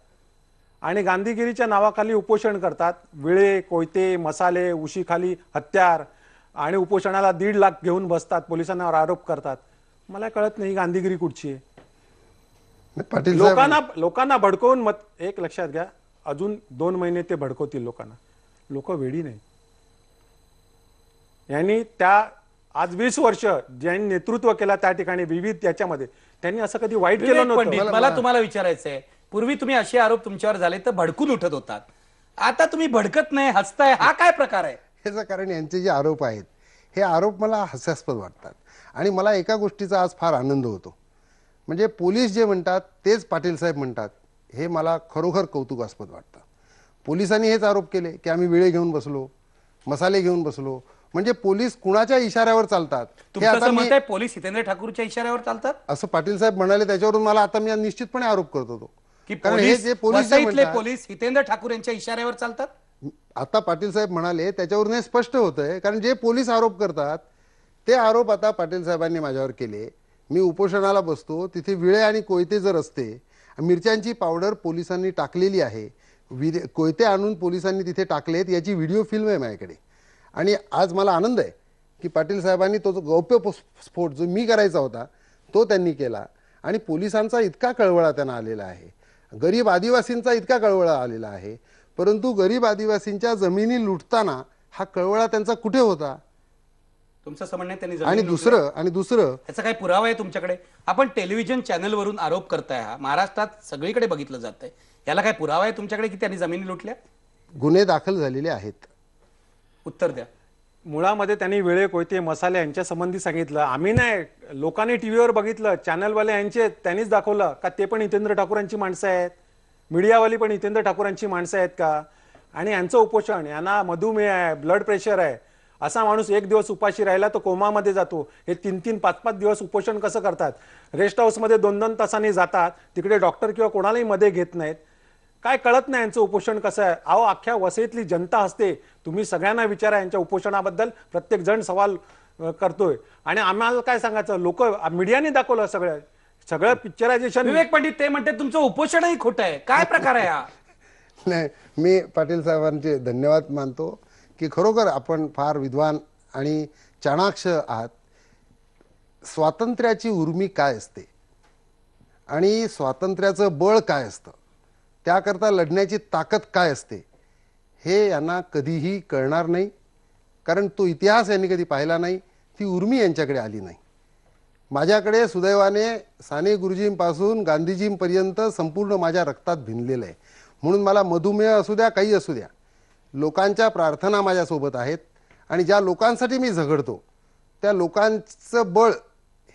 आणि गांधीगिरीच्या नावाखाली उपोषण करतात. विळे, कोयते, मसाले, उशीखाली हत्यार आणि उपोषणाला 1.5 लाख घेऊन बसतात, पोलिसांवर आरोप करतात. मला कळत नाही गांधीगिरी कुठची आहे. पाटील लोकांना भडकवून एक लक्षात घ्या, अजून 2 महिने ते भडकवतील लोकांना. लोक वेडी नाही. यांनी आज 20 वर्ष ज्यांनी नेतृत्व केला त्या ठिकाणी विविध याच्यामध्ये त्यांनी असं कधी वाईट केलं नव्हतं. मला तुम्हाला विचारायचं आहे, पूर्वी तुम्ही असे आरोप तुमच्यावर झाले तर भडकून उठत होतात, आता तुम्ही भडकत नाही, हसताय, हा काय प्रकार आहे? ह्याचं कारण यांचे जे आरोप आहेत, हे आरोप मला हास्यास्पद वाटतात. आणि मला एका गोष्टीचा आज फार आनंद होतो, म्हणजे पोलीस जे म्हणतात तेच पाटील साहेब म्हणतात, हे मला खरोखर कौतुकास्पद वाटतं. पोलिसांनी हेच आरोप केले की आम्ही विळे घेऊन बसलो, मसाले घेऊन बसलो. म्हणजे पोलीस कुणाच्या इशाऱ्यावर चालतात? पोलीस हितेंद्र ठाकूरच्या इशाऱ्यावर चालतात असं पाटील साहेब म्हणाले, त्याच्यावरून मला आता मी निश्चितपणे आरोप करत होतो की पोलीस हितेंद्र ठाकूर यांच्या इशाऱ्यावर चालतात. आता पाटील साहेब म्हणाले त्याच्यावरून हे स्पष्ट होतंय, कारण जे पोलीस आरोप करतात ते आरोप आता पाटील साहेबांनी माझ्यावर केले. मी उपोषणाला बसतो, तिथे विळे आणि कोयते जर असते, मिरच्यांची पावडर पोलिसांनी टाकलेली आहे, कोयते आणून पोलिसांनी तिथे टाकलेत, याची व्हिडिओ फिल्म आहे माझ्याकडे. आणि आज मला आनंद आहे की पाटील साहेबांनी तो जो गौप्यस्फोट जो मी करायचा होता तो त्यांनी केला आणि पोलिसांचा इतका कळवळा त्यांना आलेला आहे, गरीब आदिवासींचा इतका कळवळा आलेला आहे. परंतु गरीब आदिवासींच्या जमिनी लुटताना हा कळवळा त्यांचा कुठे होता? तुमचं असं म्हणणं आहे त्यांनी आणि जमिनी लुटल्या? दुसरं याचा काही पुरावा आहे तुमच्याकडे? आपण टेलिव्हिजन चॅनलवरून आरोप करताय, हा महाराष्ट्रात सगळीकडे बघितलं जात आहे, याला काय पुरावा आहे तुमच्याकडे की त्यांनी जमिनी लुटल्या? गुन्हे दाखल झालेले आहेत. उत्तर द्या. मुळामध्ये त्यांनी वेळे कोयते मसाले यांच्या संबंधी सांगितलं. आम्ही नाही, लोकांनी टीव्हीवर बघितलं, चॅनलवाले यांचे त्यांनीच दाखवलं का ते पण हितेंद्र ठाकूरांची माणसं आहेत, मीडियावाली पण हितेंद्र ठाकूरांची माणसं आहेत का? आणि यांचं उपोषण, यांना मधुमेह आहे, ब्लड प्रेशर आहे, असा माणूस एक दिवस उपाशी राहिला तो कोमामध्ये जातो. हे 3-3, 5-5 दिवस उपोषण कसं करतात? रेस्ट हाऊसमध्ये 2-2 तासांनी जातात, तिकडे डॉक्टर किंवा कोणालाही मध्ये घेत नाहीत. काय कळत नाही यांचं उपोषण कसं आहे? अहो, अख्ख्या वसईतली जनता असते, तुम्ही सगळ्यांना विचारा यांच्या उपोषणाबद्दल. प्रत्येक जण सवाल करतोय आणि आम्हाला काय सांगायचं? लोक मीडियाने दाखवलं सगळं पिक्चरायझेशन. विवेक पंडित ते म्हणतात तुमचं उपोषणही खोटं आहे. काय प्रकार आहे हा? नाही, मी पाटील साहेबांचे धन्यवाद मानतो की खरोखर आपण फार विद्वान आणि चाणाक्ष आहात. स्वातंत्र्याची उर्मी काय असते आणि स्वातंत्र्याचं बळ काय असतं, त्याकरता लढण्याची ताकद काय असते, हे यांना कधीही कळणार नाही. कारण तो इतिहास यांनी कधी पाहिला नाही, ती उर्मी यांच्याकडे आली नाही. माझ्याकडे सुदैवाने साने गुरुजींपासून गांधीजींपर्यंत संपूर्ण माझ्या रक्तात भिनलेलं आहे. म्हणून मला मधुमेह असू द्या, काही असू द्या, लोकांच्या प्रार्थना माझ्यासोबत आहेत. आणि ज्या लोकांसाठी मी झगडतो त्या लोकांचं बळ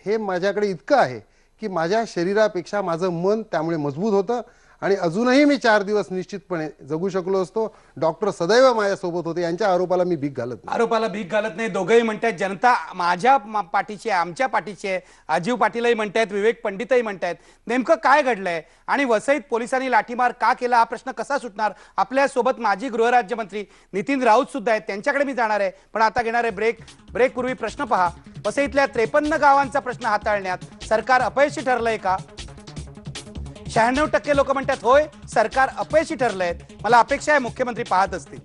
हे माझ्याकडे इतकं आहे की माझ्या शरीरापेक्षा माझं मन त्यामुळे मजबूत होतं. आणि अजूनही मी 4 दिवस निश्चितपणे जगू शकलो असतो. डॉक्टर सदैव माझ्यासोबत होते, यांच्या आरोपाला मी भीक घालत नाही. आरोपाला भीक घालत नाही. दोघंही म्हणतात जनता माझ्या पाठीची आहे, आमच्या पाठीची आहे. अजीव पाटीलही म्हणतायत, विवेक पंडितही म्हणतायत. नेमकं काय घडलंय आणि वसईत पोलिसांनी लाठीमार का केला हा प्रश्न कसा सुटणार? आपल्यासोबत माजी गृहराज्यमंत्री नितीन राऊत सुद्धा आहेत, त्यांच्याकडे मी जाणार आहे. पण आता घेणार आहे ब्रेक पूर्वी प्रश्न पहा. वसईतल्या 53 गावांचा प्रश्न हाताळण्यात सरकार अपयशी ठरलंय का? 96% लोक म्हणतात होय, सरकार अपयशी ठरलंय. मला अपेक्षा आहे मुख्यमंत्री पाहत असतील.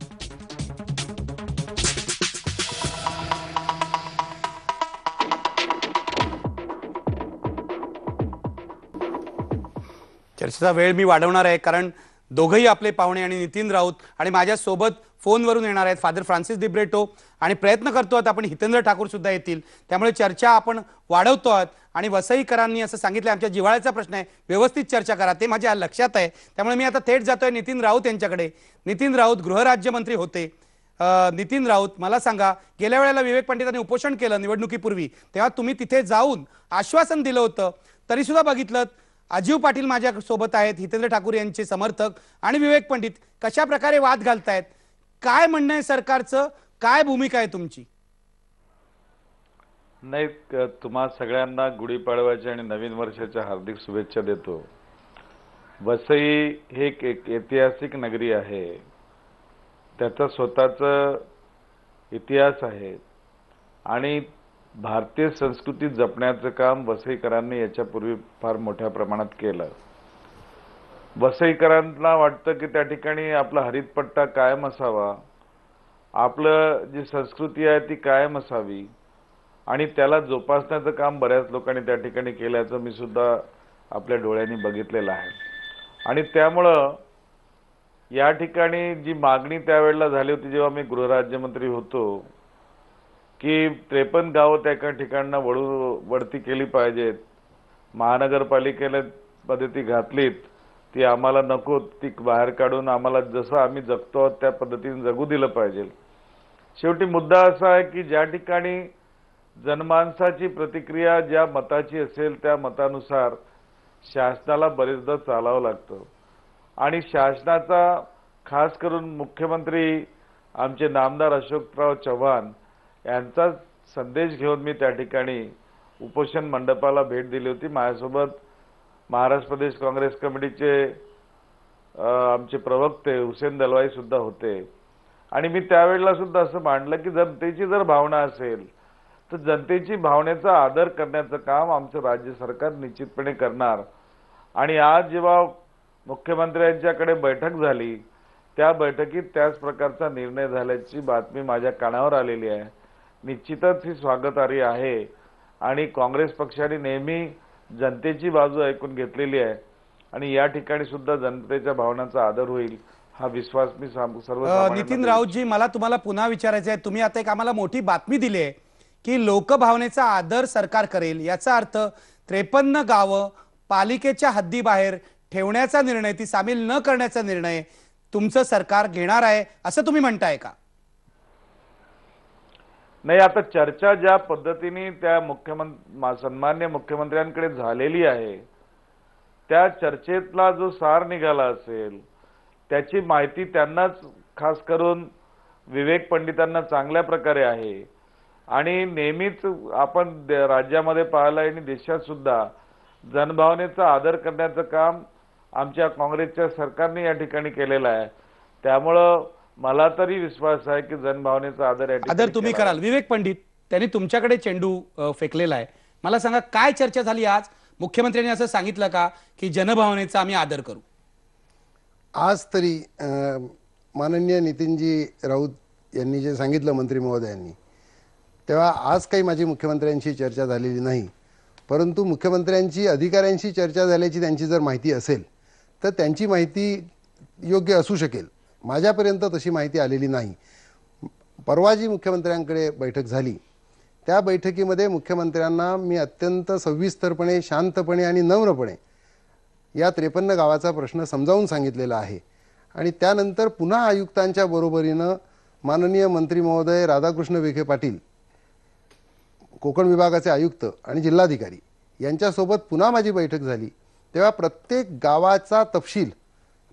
चर्चेचा वेळ मी वाढवणार आहे कारण दोघंही आपले पाहुणे आणि नितीन राऊत आणि माझ्यासोबत फोनवरून येणार आहेत फादर फ्रान्सिस दिब्रेटो आणि प्रयत्न करतो आहोत आपण हितेंद्र ठाकूर सुद्धा येतील. त्यामुळे चर्चा आपण वाढवतो आहोत. आणि वसईकरांनी असं सांगितलं आमच्या जिव्हाळ्याचा प्रश्न आहे, व्यवस्थित चर्चा करा, ते माझ्या लक्षात आहे. त्यामुळे मी आता थेट जातोय नितीन राऊत यांच्याकडे. नितीन राऊत गृहराज्यमंत्री होते. नितीन राऊत, मला सांगा, गेल्या वेळेला विवेक पंडितांनी उपोषण केलं निवडणुकीपूर्वी, तेव्हा तुम्ही तिथे जाऊन आश्वासन दिलं होतं, तरी सुद्धा बघितलं अजीव पाटील माझ्या सोबत आहेत, हितेंद्र ठाकूर यांचे समर्थक, आणि विवेक पंडित कशा प्रकारे वाद घालतायत. काय म्हणणं आहे सरकारचं? काय भूमिका आहे तुमची? नाही, तुम्हा सगळ्यांना गुढीपाडव्याच्या आणि नवीन वर्षाच्या हार्दिक शुभेच्छा देतो. वसई हे एक ऐतिहासिक नगरी आहे, त्याचा स्वतःचा इतिहास आहे आणि भारतीय संस्कृती जपण्याचं काम वसईकरांनी याच्यापूर्वी फार मोठ्या प्रमाणात केलं. वसईकरांना वाटतं की त्या ठिकाणी आपला हरितपट्टा कायम असावा, आपलं जी संस्कृती आहे ती कायम असावी आणि त्याला जोपासण्याचं काम बऱ्याच लोकांनी त्या ठिकाणी केल्याचं मी सुद्धा आपल्या डोळ्यांनी बघितलेलं आहे. आणि त्यामुळं या ठिकाणी जी मागणी त्यावेळेला झाली होती जेव्हा मी गृहराज्यमंत्री होतो की 53 गावं त्या एका ठिकाणना वळती केली पाहिजेत, महानगरपालिकेने पद्धती घातलीत, ती आम्हाला नको, ती बाहेर काढून आम्हाला जसं आम्ही जगतो आहोत त्या पद्धतीने जगू दिलं पाहिजे. शेवटी मुद्दा असा आहे की ज्या ठिकाणी जनमानसाची प्रतिक्रिया ज्या मताची असेल त्या मतानुसार शासनाला बरेचदा चालावं लागतं आणि शासनाचा खास करून मुख्यमंत्री आमचे नामदार अशोकराव चव्हाण यांचा संदेश घेऊन मी त्या ठिकाणी उपोषण मंडपाला भेट दिली होती. माझ्यासोबत महाराष्ट्र प्रदेश काँग्रेस कमिटीचे आमचे प्रवक्ते हुसेन दलवाई सुद्धा होते आणि मी त्यावेळेला सुद्धा असं मांडलं की जनतेची जर भावना असेल तर जनतेची भावनेचा आदर करण्याचं काम आमचं राज्य सरकार निश्चितपणे करणार. आणि आज जेव्हा मुख्यमंत्र्यांच्याकडे बैठक झाली त्या बैठकीत त्याच प्रकारचा निर्णय झाल्याची बातमी माझ्या कानावर आलेली आहे. निश्चितच ही स्वागतार्ह आहे आणि काँग्रेस पक्षाने नेहमी जनतेची बाजू ऐकून घेतलेली आहे आणि या ठिकाणी सुद्धा जनतेच्या भावनांचा आदर होईल हा विश्वास मी सर्व नितीन राऊतजी, मला तुम्हाला पुन्हा विचारायचं आहे. तुम्ही आता एक आम्हाला मोठी बातमी दिली आहे की लोकभावनेचा आदर सरकार करेल, याचा अर्थ 53 गावं पालिकेच्या हद्दीबाहेर ठेवण्याचा निर्णय, ती सामील न करण्याचा निर्णय तुमचं सरकार घेणार आहे असं तुम्ही म्हणताय का? नाही, आता चर्चा ज्या पद्धतीने त्या सन्मान्य मुख्यमंत्र्यांकडे झालेली आहे, त्या चर्चेतला जो सार निघाला असेल त्याची माहिती त्यांनाच, खास करून विवेक पंडितांना चांगल्या प्रकारे आहे. आणि नेहमीच आपण राज्यामध्ये पाहिलं आणि देशात सुद्धा जनभावनेचा आदर करण्याचं काम आमच्या काँग्रेसच्या सरकारने या ठिकाणी केलेलं आहे. त्यामुळं मला तरी विश्वास आहे की जनभावनेचा आदर या ठिकाणी तुम्ही केला कराल. विवेक पंडित, त्यांनी तुमच्याकडे चेंडू फेकलेला आहे. मला सांगा, काय चर्चा झाली आज? मुख्यमंत्र्यांनी असं सांगितलं का की जनभावनेचा आम्ही आदर करू? आज तरी माननीय नितीनजी राऊत यांनी जे सांगितलं मंत्री महोदयांनी, तेव्हा आज काही माझी मुख्यमंत्र्यांशी चर्चा झालेली नाही. परंतु मुख्यमंत्र्यांची अधिकाऱ्यांशी चर्चा झाल्याची त्यांची जर माहिती असेल तर त्यांची माहिती योग्य असू शकेल. माझ्यापर्यंत तशी माहिती आलेली नाही. परवा जी मुख्यमंत्र्यांकडे बैठक झाली त्या बैठकीमध्ये मुख्यमंत्र्यांना मी अत्यंत सविस्तरपणे, शांतपणे आणि नम्रपणे या 53 गावाचा प्रश्न समजावून सांगितलेला आहे. आणि त्यानंतर पुन्हा आयुक्तांच्या बरोबरीनं माननीय मंत्री महोदय राधाकृष्ण विखे पाटील, कोकण विभागाचे आयुक्त आणि जिल्हाधिकारी यांच्यासोबत पुन्हा माझी बैठक झाली. तेव्हा प्रत्येक गावाचा तपशील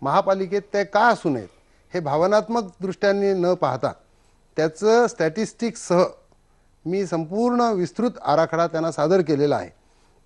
महापालिकेत ते का असू नयेत हे भावनात्मक दृष्ट्यांनी न पाहता त्याचं स्टॅटिस्टिक्ससह मी संपूर्ण विस्तृत आराखडा त्यांना सादर केलेला आहे.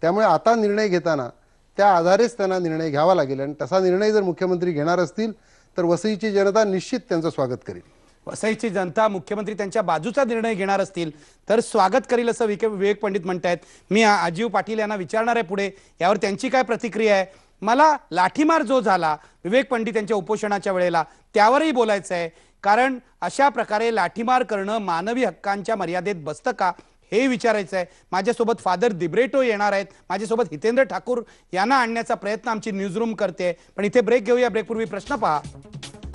त्यामुळे आता निर्णय घेताना त्या आधारेच त्यांना निर्णय घ्यावा लागेल. आणि तसा निर्णय जर मुख्यमंत्री घेणार असतील तर वसईची जनता निश्चित त्यांचं स्वागत करेल. वसईची जनता मुख्यमंत्री त्यांच्या बाजूचा निर्णय घेणार असतील तर स्वागत करील असं विवेक पंडित म्हणतायत. मी अजीव पाटील यांना विचारणार आहे पुढे, यावर त्यांची काय प्रतिक्रिया आहे. मला लाठीमार जो झाला विवेक पंडित यांच्या उपोषणाच्या वेळेला त्यावरही बोलायचं आहे. कारण अशा प्रकारे लाठीमार करणं मानवी हक्कांच्या मर्यादेत बसतं का हे विचारायचं आहे. माझ्यासोबत फादर दिब्रेटो येणार आहेत. माझ्यासोबत हितेंद्र ठाकूर यांना आणण्याचा प्रयत्न आमची न्यूजरूम करते. पण इथे ब्रेक घेऊया. ब्रेकपूर्वी प्रश्न पहा.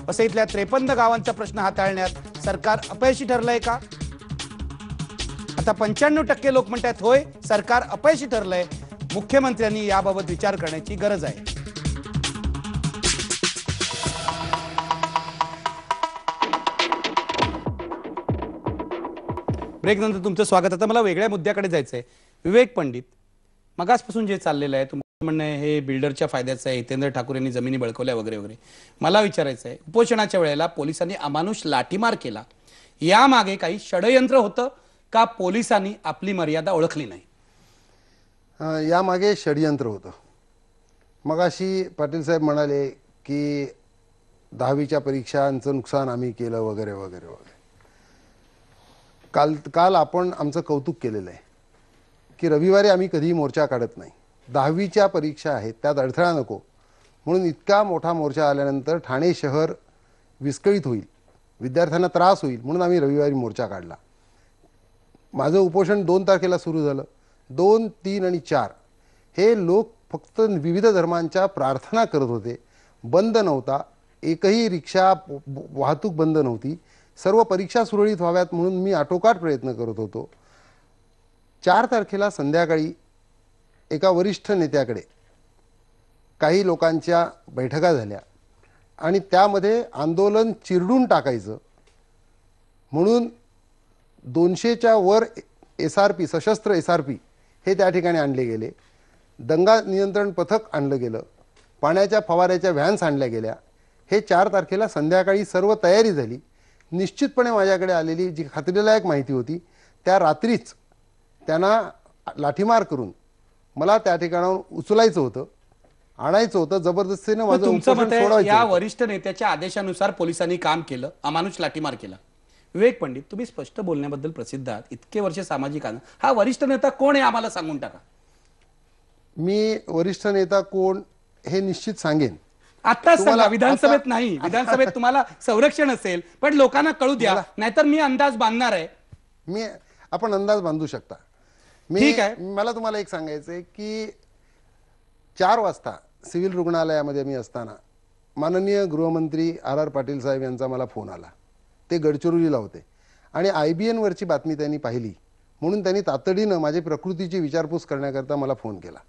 वसईतल्या 53 गावांचा प्रश्न हाताळण्यात सरकार अपयशी ठरलंय का? आता 95% लोक म्हणतात होय, सरकार अपयशी ठरलंय. मुख्यमंत्र्यांनी याबाबत विचार करण्याची गरज आहे. ब्रेक नंतर तुमचं स्वागत. आता मला वेगळ्या मुद्द्याकडे जायचंय. विवेक पंडित, मगासपासून जे चाललेलं आहे तुमचं म्हणणं आहे हे बिल्डरच्या फायद्याचं आहे, हितेंद्र ठाकूर यांनी जमिनी बळकवल्या वगैरे वगैरे. मला विचारायचं आहे, उपोषणाच्या वेळेला पोलिसांनी अमानुष लाठीमार केला, यामागे काही षडयंत्र होतं का पोलिसांनी आपली मर्यादा ओळखली नाही? यामागे षडयंत्र होतं. मगाशी पाटील साहेब म्हणाले की 10वीच्या परीक्षांचं नुकसान आम्ही केलं वगैरे वगैरे वगैरे. काल आपण आमचं कौतुक केलेलं आहे की रविवारी आम्ही कधीही मोर्चा काढत नाही. 10वीच्या परीक्षा आहेत, त्यात अडथळा नको म्हणून इतका मोठा मोर्चा आल्यानंतर ठाणे शहर विस्कळीत होईल, विद्यार्थ्यांना त्रास होईल म्हणून आम्ही रविवारी मोर्चा काढला. माझं उपोषण 2 तारखेला सुरू झालं. 2, 3 आणि 4 हे लोक फक्त विविध धर्मांच्या प्रार्थना करत होते. बंद नव्हता, एकही रिक्षा वाहतूक बंद नव्हती. सर्व परीक्षा सुरळीत व्हाव्यात म्हणून मी आटोकाट प्रयत्न करत होतो. 4 तारखेला संध्याकाळी एका वरिष्ठ नेत्याकडे काही लोकांच्या बैठका झाल्या आणि त्यामध्ये आंदोलन चिरडून टाकायचं म्हणून 200च्या वर SRP, सशस्त्र SRP हे त्या ठिकाणी आणले गेले. दंगा नियंत्रण पथक आणलं गेलं. पाण्याच्या फवाऱ्याच्या व्हॅन्स आणल्या गेल्या. हे 4 तारखेला संध्याकाळी सर्व तयारी झाली. निश्चितपणे माझ्याकडे आलेली जी खात्रीलायक माहिती होती त्या रात्रीच त्यांना लाठीमार करून मला त्या ठिकाणाहून उचलायचं होतं, आणायचं होतं, जबरदस्तीने माझं उपोषण सोडवायचं. या वरिष्ठ नेत्याच्या आदेशानुसार पोलिसांनी काम केलं, अमानुष लाठीमार केला. विवेक पंडित, तुम्ही स्पष्ट बोलण्याबद्दल प्रसिद्ध आहात, इतके वर्ष सामाजिक आंदोलन. हा वरिष्ठ नेता कोण आहे आम्हाला सांगून टाका. मी वरिष्ठ नेता कोण हे निश्चित सांगेन. आत्ताच सांगा, विधानसभेत नाही. विधानसभेत तुम्हाला संरक्षण असेल पण लोकांना कळू द्या, नाहीतर मी अंदाज बांधणार आहे. आपण अंदाज बांधू शकता. ठीक आहे. मला तुम्हाला एक सांगायचंय की 4 वाजता सिव्हिल रुग्णालयामध्ये मी असताना माननीय गृहमंत्री RR पाटील साहेब यांचा मला फोन आला. ते गडचिरोलीला होते आणि IBN वरची बातमी त्यांनी पाहिली म्हणून त्यांनी तातडीनं माझी प्रकृतीची विचारपूस करण्याकरता मला फोन केला.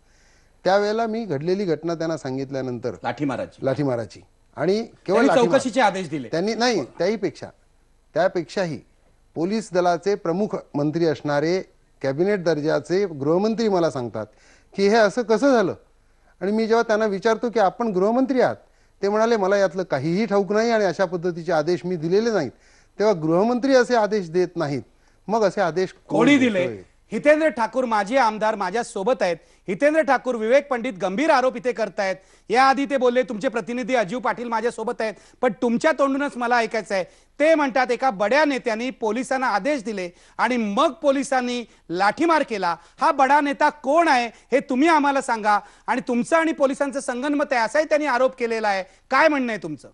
त्यावेळेला मी घडलेली घटना त्यांना सांगितल्यानंतर लाठीमाराची आणि केवळ चौकशीचे आदेश दिले त्यांनी नाही, त्यापेक्षाही पोलीस दलाचे प्रमुख मंत्री असणारे कॅबिनेट दर्जाचे गृहमंत्री मला सांगतात की हे असं कसं झालं. आणि मी जेव्हा त्यांना विचारतो की आपण गृहमंत्री आहात, ते म्हणाले मला यातलं काहीही ठाऊक नाही आणि अशा पद्धतीचे आदेश मी दिलेले नाहीत. तेव्हा गृहमंत्री असे आदेश देत नाहीत, मग असे आदेश कोणी दिले? हितेंद्र ठाकूर माजी आमदार माझ्या सोबत आहेत. हितेंद्र ठाकूर, विवेक पंडित गंभीर आरोप इथे करतायत. याआधी ते बोलले तुमचे प्रतिनिधी अजीव पाटील माझ्या सोबत आहेत, पण तुमच्या तोंडूनच मला ऐकायचं आहे. ते म्हणतात एका बड्या नेत्यांनी पोलिसांना आदेश दिले आणि मग पोलिसांनी लाठीमार केला. हा बडा नेता कोण आहे हे तुम्ही आम्हाला सांगा. आणि तुमचं आणि पोलिसांचं संगनमत आहे असाही त्यांनी आरोप केलेला आहे. काय म्हणणं आहे तुमचं?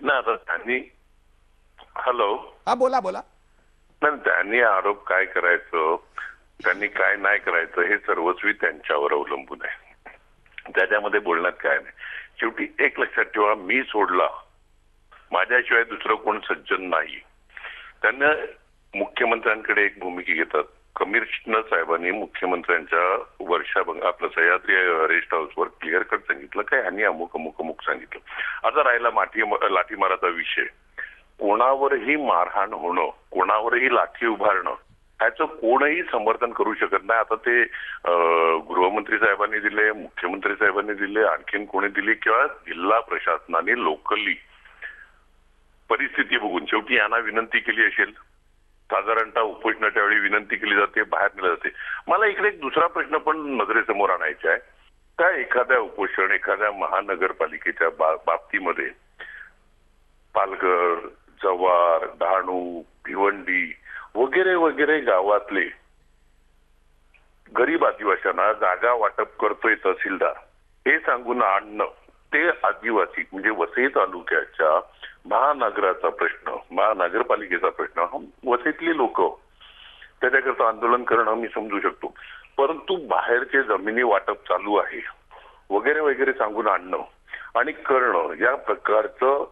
ना आता त्यांनी हॅलो हा बोला बोला. नाही, त्यांनी आरोप काय करायचं, त्यांनी काय नाही करायचं हे सर्वस्वी त्यांच्यावर अवलंबून आहे. त्याच्यामध्ये बोलण्यात काय नाही. शेवटी एक लक्षात ठेवा, मी सोडला, माझ्याशिवाय दुसरं कोण सज्जन नाही. त्यांना मुख्यमंत्र्यांकडे एक भूमिका घेतात. कमिशनर साहेबांनी मुख्यमंत्र्यांच्या आपलं सह्याद्री रेस्ट हाऊसवर क्लिअर कट सांगितलं काय यांनी अमुक अमुक अमुक सांगितलं. आता राहिला लाठीमाराचा विषय. कोणावरही मारहाण होणं, कोणावरही लाठी उभारणं ह्याचं कोणही समर्थन करू शकत नाही. आता ते गृहमंत्री साहेबांनी दिले, मुख्यमंत्री साहेबांनी दिले, आणखीन कोणी दिली किंवा जिल्हा प्रशासनाने लोकली परिस्थिती बघून शेवटी यांना विनंती केली असेल. साधारणतः उपोषणाच्या वेळी विनंती केली जाते, बाहेर नेलं जाते. मला इकडे एक दुसरा प्रश्न पण नजरेसमोर आणायचा आहे का एखाद्या उपोषण एखाद्या महानगरपालिकेच्या बाबतीमध्ये पालघर, जव्हार, डहाणू, भिवंडी वगैरे वगैरे गावातले गरीब आदिवासींना जागा वाटप करतोय तहसीलदार हे सांगून आणणं, ते आदिवासी म्हणजे वसई तालुक्याच्या महानगराचा प्रश्न, महानगरपालिकेचा प्रश्न, वसईतली लोक त्याच्याकरता आंदोलन करणं मी समजू शकतो. परंतु बाहेरचे जमिनी वाटप चालू आहे वगैरे वगैरे सांगून आणणं आणि करणं या प्रकारचं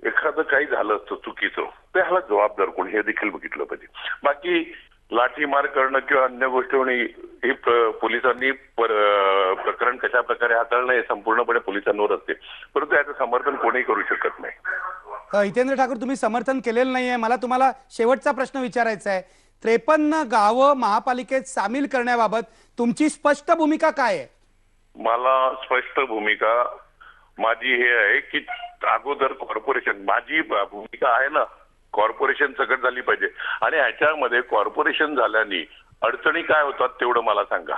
एखादं काही झालं असतं चुकीचं तर ह्याला जबाबदार कोण हे देखील बघितलं पाहिजे. बाकी लाठीमार करणं किंवा अन्य गोष्टी हे पोलिसांनी प्रकरण कशा प्रकारे हाताळणं हे संपूर्णपणे पोलिसांवर असते. परंतु याचं समर्थन कोणीही करू शकत नाही. हितेंद्र ठाकूर, तुम्ही समर्थन केलेलं नाहीये. मला तुम्हाला शेवटचा प्रश्न विचारायचा आहे. 53 गावं महापालिकेत सामील करण्याबाबत तुमची स्पष्ट भूमिका काय आहे? मला स्पष्ट भूमिका माझी हे आहे की अगोदर कॉर्पोरेशन, माझी भूमिका आहे ना, कॉर्पोरेशन सकट झाली पाहिजे. आणि ह्याच्यामध्ये कॉर्पोरेशन झाल्याने अडचणी काय होतात तेवढं मला सांगा.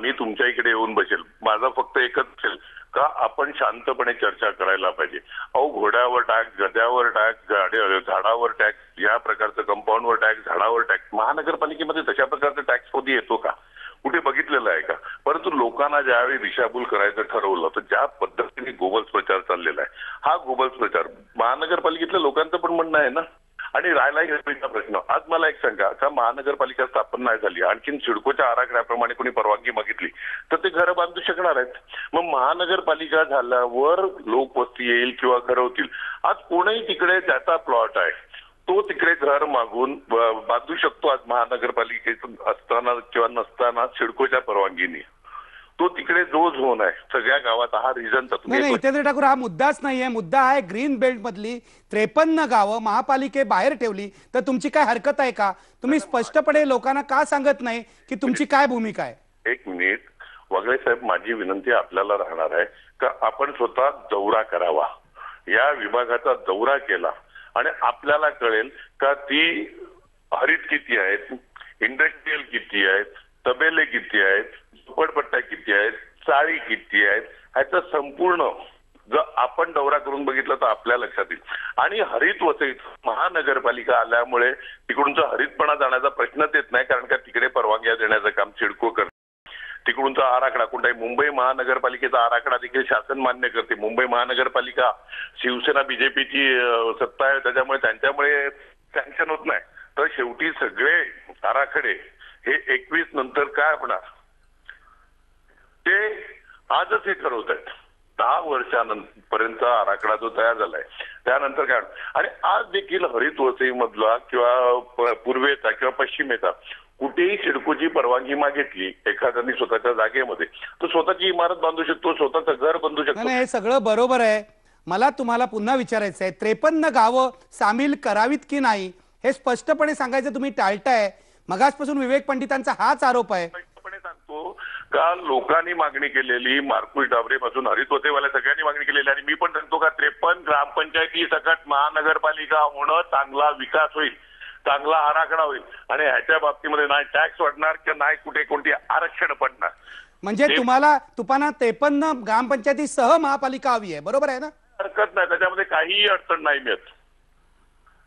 मी तुमच्या इकडे येऊन बसेल, माझा फक्त एकच असेल का आपण शांतपणे चर्चा करायला पाहिजे. घोड्यावर टॅक्स, गद्यावर टॅक्स, झाडावर टॅक्स, या प्रकारचं कंपाऊंडवर टॅक्स, झाडावर टॅक्स महानगरपालिकेमध्ये तशा प्रकारचा टॅक्स कधी येतो का? कुठे बघितलेलं आहे का? परंतु लोकांना ज्यावेळी दिशाभूल करायचं ठरवलं तर ज्या पद्धतीने गोबल्स प्रचार चाललेला आहे, हा गोबल्स प्रचार महानगरपालिकेतल्या लोकांचं पण म्हणणं आहे ना. आणि राहिला गरजेचा प्रश्न, आज मला एक सांगा का महानगरपालिका स्थापन नाही झाली, आणखीन सिडकोच्या आराखड्याप्रमाणे कोणी परवानगी मागितली तर ते घरं बांधू शकणार आहेत. मग महानगरपालिका झाल्यावर लोकवस्ती येईल किंवा घरं होतील. आज कोणीही तिकडे त्याचा प्लॉट आहे तो तिकडे घर मागून बांधू शकतो. आज महानगरपालिकेत असताना किंवा नसताना सिडकोच्या परवानगीने तो तिकडे जो झोन आहे सगळ्या गावात हा रिजन. नाही हितेंद्र ठाकूर, हा मुद्दाच नाहीये. मुद्दा आहे ग्रीन बेल्ट मधली 53 गावं महापालिकेबाहेर ठेवली तर तुमची काय हरकत आहे का? तुम्ही स्पष्टपणे लोकांना का सांगत नाही की तुमची काय भूमिका आहे? एक मिनिट वगळे साहेब, माझी विनंती आपल्याला राहणार आहे का आपण स्वतः दौरा करावा, या विभागाचा दौरा केला आणि आपल्याला कळेल का ती हरित किती आहेत, इंडस्ट्रीयल किती आहेत, तबेले किती आहेत, झोपडपट्ट्या किती आहेत, चाळी किती आहेत, ह्याचा संपूर्ण जर आपण दौरा करून बघितलं तर आपल्या लक्षात येईल. आणि हरित वसईत महानगरपालिका आल्यामुळे तिकडूनचा हरितपणा जाण्याचा प्रश्नच येत नाही, कारण का तिकडे परवानग्या देण्याचं काम सिडको करते. तिकडूनचा आराखडा कोणताही मुंबई महानगरपालिकेचा आराखडा देखील शासन मान्य करते. मुंबई महानगरपालिका शिवसेना बीजेपीची सत्ता आहे, त्याच्यामुळे त्यांच्यामुळे सँक्शन होत नाही. तर शेवटी सगळे आराखडे हे 21 नंतर काय होणार ते आजच हे ठरवत आहेत. 10 वर्षांपर्यंतचा आराखडा जो तयार झालाय त्यानंतर काय आणि आज देखील हरित वसईमधला किंवा पूर्वेचा किंवा पश्चिमेचा कुठेही सिडकोची परवानगी मागितली एखाद्याने स्वतःच्या जागेमध्ये तो स्वतःची इमारत बांधू शकतो, स्वतःचं घर बांधू शकतो. नाही, हे सगळं बरोबर आहे. मला तुम्हाला पुन्हा विचारायचं आहे, 53 गावं सामील करावीत की नाही हे स्पष्टपणे सांगायचं तुम्ही टाळताय. मगासपासून विवेक पंडितांचा हाच आरोप आहे. स्पष्टपणे सांगतो का लोकांनी मागणी केलेली मार्कुश डाबरे पासून हरित वसईवाल्या सगळ्यांनी मागणी केलेली आणि मी पण सांगतो का 53 ग्रामपंचायती सकट महानगरपालिका होणं, चांगला विकास होईल, चांगला आराखडा होईल आणि ह्याच्या बाबतीमध्ये नाही टॅक्स वाढणार किंवा नाही कुठे कोणती आरक्षण पडणार. म्हणजे तुम्हाला 53 ग्रामपंचायतीसह महापालिका हवी आहे, बरोबर आहे ना? हरकत नाही, त्याच्यामध्ये काहीही अडचण नाही मिळत.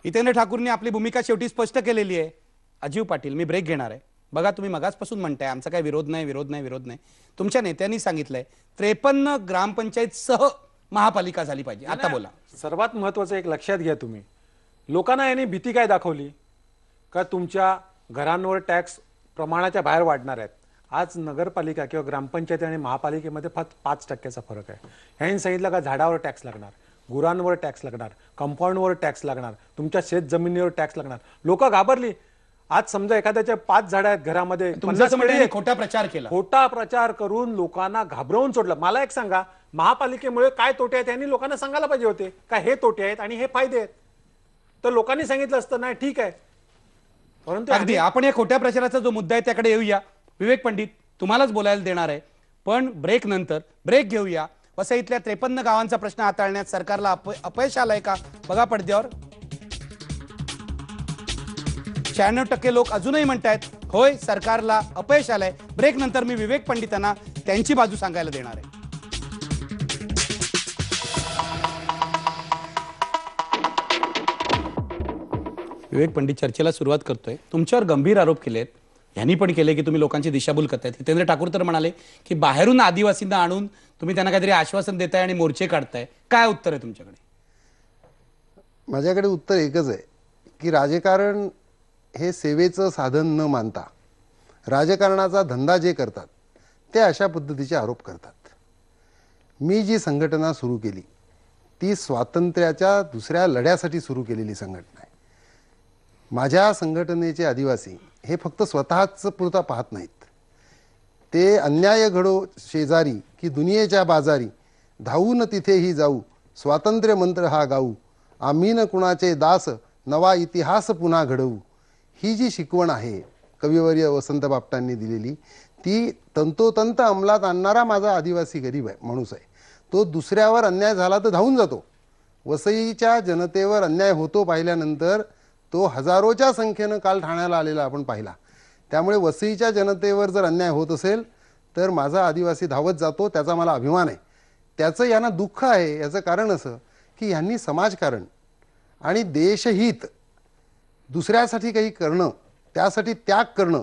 हितेंद्र ठाकूरनी आपली भूमिका शेवटी स्पष्ट केलेली आहे. अजीव पाटील, मी ब्रेक घेणार आहे. बघा, तुम्ही मगासपासून म्हणताय आमचा काही विरोध नाही. तुमच्या नेत्यांनी सांगितलंय 53 ग्रामपंचायत सह महापालिका झाली पाहिजे. आता बोला. सर्वात महत्वाचं एक लक्षात घ्या तुम्ही, लोकांना यांनी भीती काय दाखवली का तुमच्या घरांवर टॅक्स प्रमाणाच्या बाहेर वाढणार आहेत. आज नगरपालिका किंवा ग्रामपंचायत आणि महापालिकेमध्ये फक्त 5% फरक आहे. ह्यांनी सांगितलं का झाडावर टॅक्स लागणार, गुरांवर टॅक्स लागणार, कंपाऊंडवर टॅक्स लागणार, तुमच्या शेत जमिनीवर टॅक्स लागणार. लोक घाबरली. आज समजा एखाद्याच्या 5 झाडं आहेत घरामध्ये, खोटा प्रचार केला, खोटा प्रचार करून लोकांना घाबरवून सोडलं. मला एक सांगा, महापालिकेमुळे काय तोटे आहेत यांनी लोकांना सांगायला पाहिजे होते का हे तोटे आहेत आणि हे फायदे आहेत. तर लोकांनी सांगितलं असतं नाही ठीक आहे. परंतु अगदी आपण या खोट्या प्रचाराचा जो मुद्दा आहे त्याकडे येऊया. विवेक पंडित, तुम्हालाच बोलायला देणार आहे, पण ब्रेक नंतर. ब्रेक घेऊया. वसईतल्या 53 गावांचा प्रश्न हाताळण्यात सरकारला अपयश आलंय का बघा पडद्यावर. 96% लोक अजूनही म्हणतायत होय सरकारला अपयश आलंय. ब्रेक नंतर मी विवेक पंडितांना त्यांची बाजू सांगायला देणार आहे. विवेक पंडित, चर्चेला सुरुवात करतोय. तुमच्यावर गंभीर आरोप केलेत, यांनी पण केले की तुम्ही लोकांची दिशाभूल करतायत. हितेंद्र ठाकूर तर म्हणाले की बाहेरून आदिवासींना आणून तुम्ही त्यांना काहीतरी आश्वासन देताय आणि मोर्चे काढताय. काय उत्तर आहे तुमच्याकडे? माझ्याकडे उत्तर एकच आहे की राजकारण हे सेवेचं साधन न मानता राजकारणाचा धंदा जे करतात ते अशा पद्धतीचे आरोप करतात. मी जी संघटना सुरू केली ती स्वातंत्र्याच्या दुसऱ्या लढ्यासाठी सुरू केलेली संघटना आहे. माझ्या संघटनेचे आदिवासी हे फक्त स्वतःच पुरता पाहत नाहीत. ते अन्याय घडो शेजारी की दुनियेच्या बाजारी, धावून तिथेही जाऊ, स्वातंत्र्य मंत्र हा गाऊ, आम्ही न कुणाचे दास, नवा इतिहास पुन्हा घडवू. ही जी शिकवण आहे कविवर्य वसंत बापटांनी दिलेली, ती तंतोतंत अंमलात आणणारा माझा आदिवासी गरीब आहे माणूस आहे. तो दुसऱ्यावर अन्याय झाला तर धावून जातो. वसईच्या जनतेवर अन्याय होतो पाहिल्यानंतर तो हजारोच्या संख्येनं काल ठाण्याला आलेला आपण पाहिला. त्यामुळे वसईच्या जनतेवर जर अन्याय होत असेल तर माझा आदिवासी धावत जातो, त्याचा मला अभिमान आहे. त्याचं यांना दुःख आहे. याचं कारण असं की यांनी समाजकारण आणि देशहित दुसऱ्यासाठी काही करणं, त्यासाठी त्याग करणं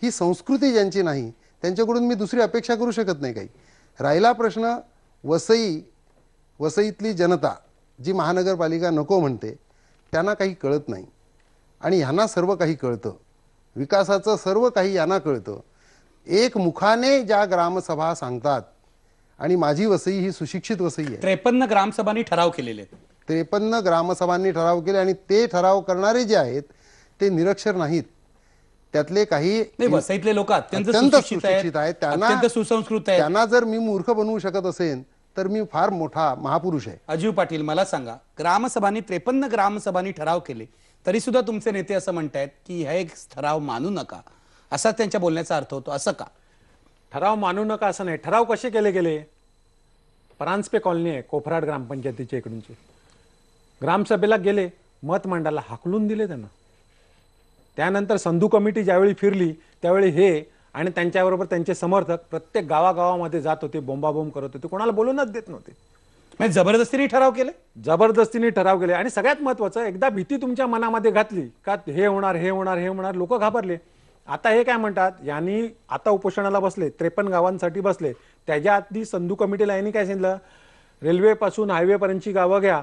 ही संस्कृती ज्यांची नाही त्यांच्याकडून मी दुसरी अपेक्षा करू शकत नाही काही. राहिला प्रश्न वसईतली जनता जी महानगरपालिका नको म्हणते त्यांना काही कळत नाही आणि ह्यांना सर्व काही कळतं. विकासाचं सर्व काही यांना कळतं. एक मुखाने ज्या ग्रामसभा सांगतात आणि माझी वसई ही सुशिक्षित वसई आहे. 53 ग्रामसभांनी ठराव केलेले आहेत. 53 ग्रामसभांनी ठराव केले आणि ते ठराव करणारे जे आहेत ते निरक्षर नाहीत. त्यातले काही वसईतले लोक अत्यंत सुशिक्षित आहेत. अत्यंत सुसंस्कृत आहेत. त्यांना जर मी मूर्ख बनवू शकत असेल तर मी फार मोठा महापुरुष आहे. अजीव पाटील, मला सांगा, ग्रामसभांनी 53 ग्रामसभांनी ठराव केले तरी सुद्धा तुमचे नेते असं म्हणतायत की हे एक ठराव मानू नका, असा त्यांच्या बोलण्याचा अर्थ होतो. असं का? ठराव मानू नका असं नाही. ठराव कसे केले गेले? परांजपे कॉलनी आहे कोफराड ग्रामपंचायतीच्या इकडूनचे, ग्रामसभेला गेले, मत मांडायला हाकलून दिले त्यांना. त्यानंतर संधू कमिटी ज्यावेळी फिरली त्यावेळी हे आणि त्यांच्याबरोबर त्यांचे समर्थक प्रत्येक गावागावामध्ये जात होते, बोंबाबोंब करत होते, कोणाला बोलूनच देत नव्हते. म्हणजे जबरदस्तीने ठराव केले. जबरदस्तीने ठराव केले. आणि सगळ्यात महत्वाचं, एकदा भीती तुमच्या मनामध्ये घातली का हे होणार हे होणार हे होणार, लोक घाबरले. आता हे काय म्हणतात, यांनी आता उपोषणाला बसले, 53 गावांसाठी बसले. त्याच्या आधी संधू कमिटीला यांनी काय सांगितलं, रेल्वेपासून हायवेपर्यंतची गावं घ्या,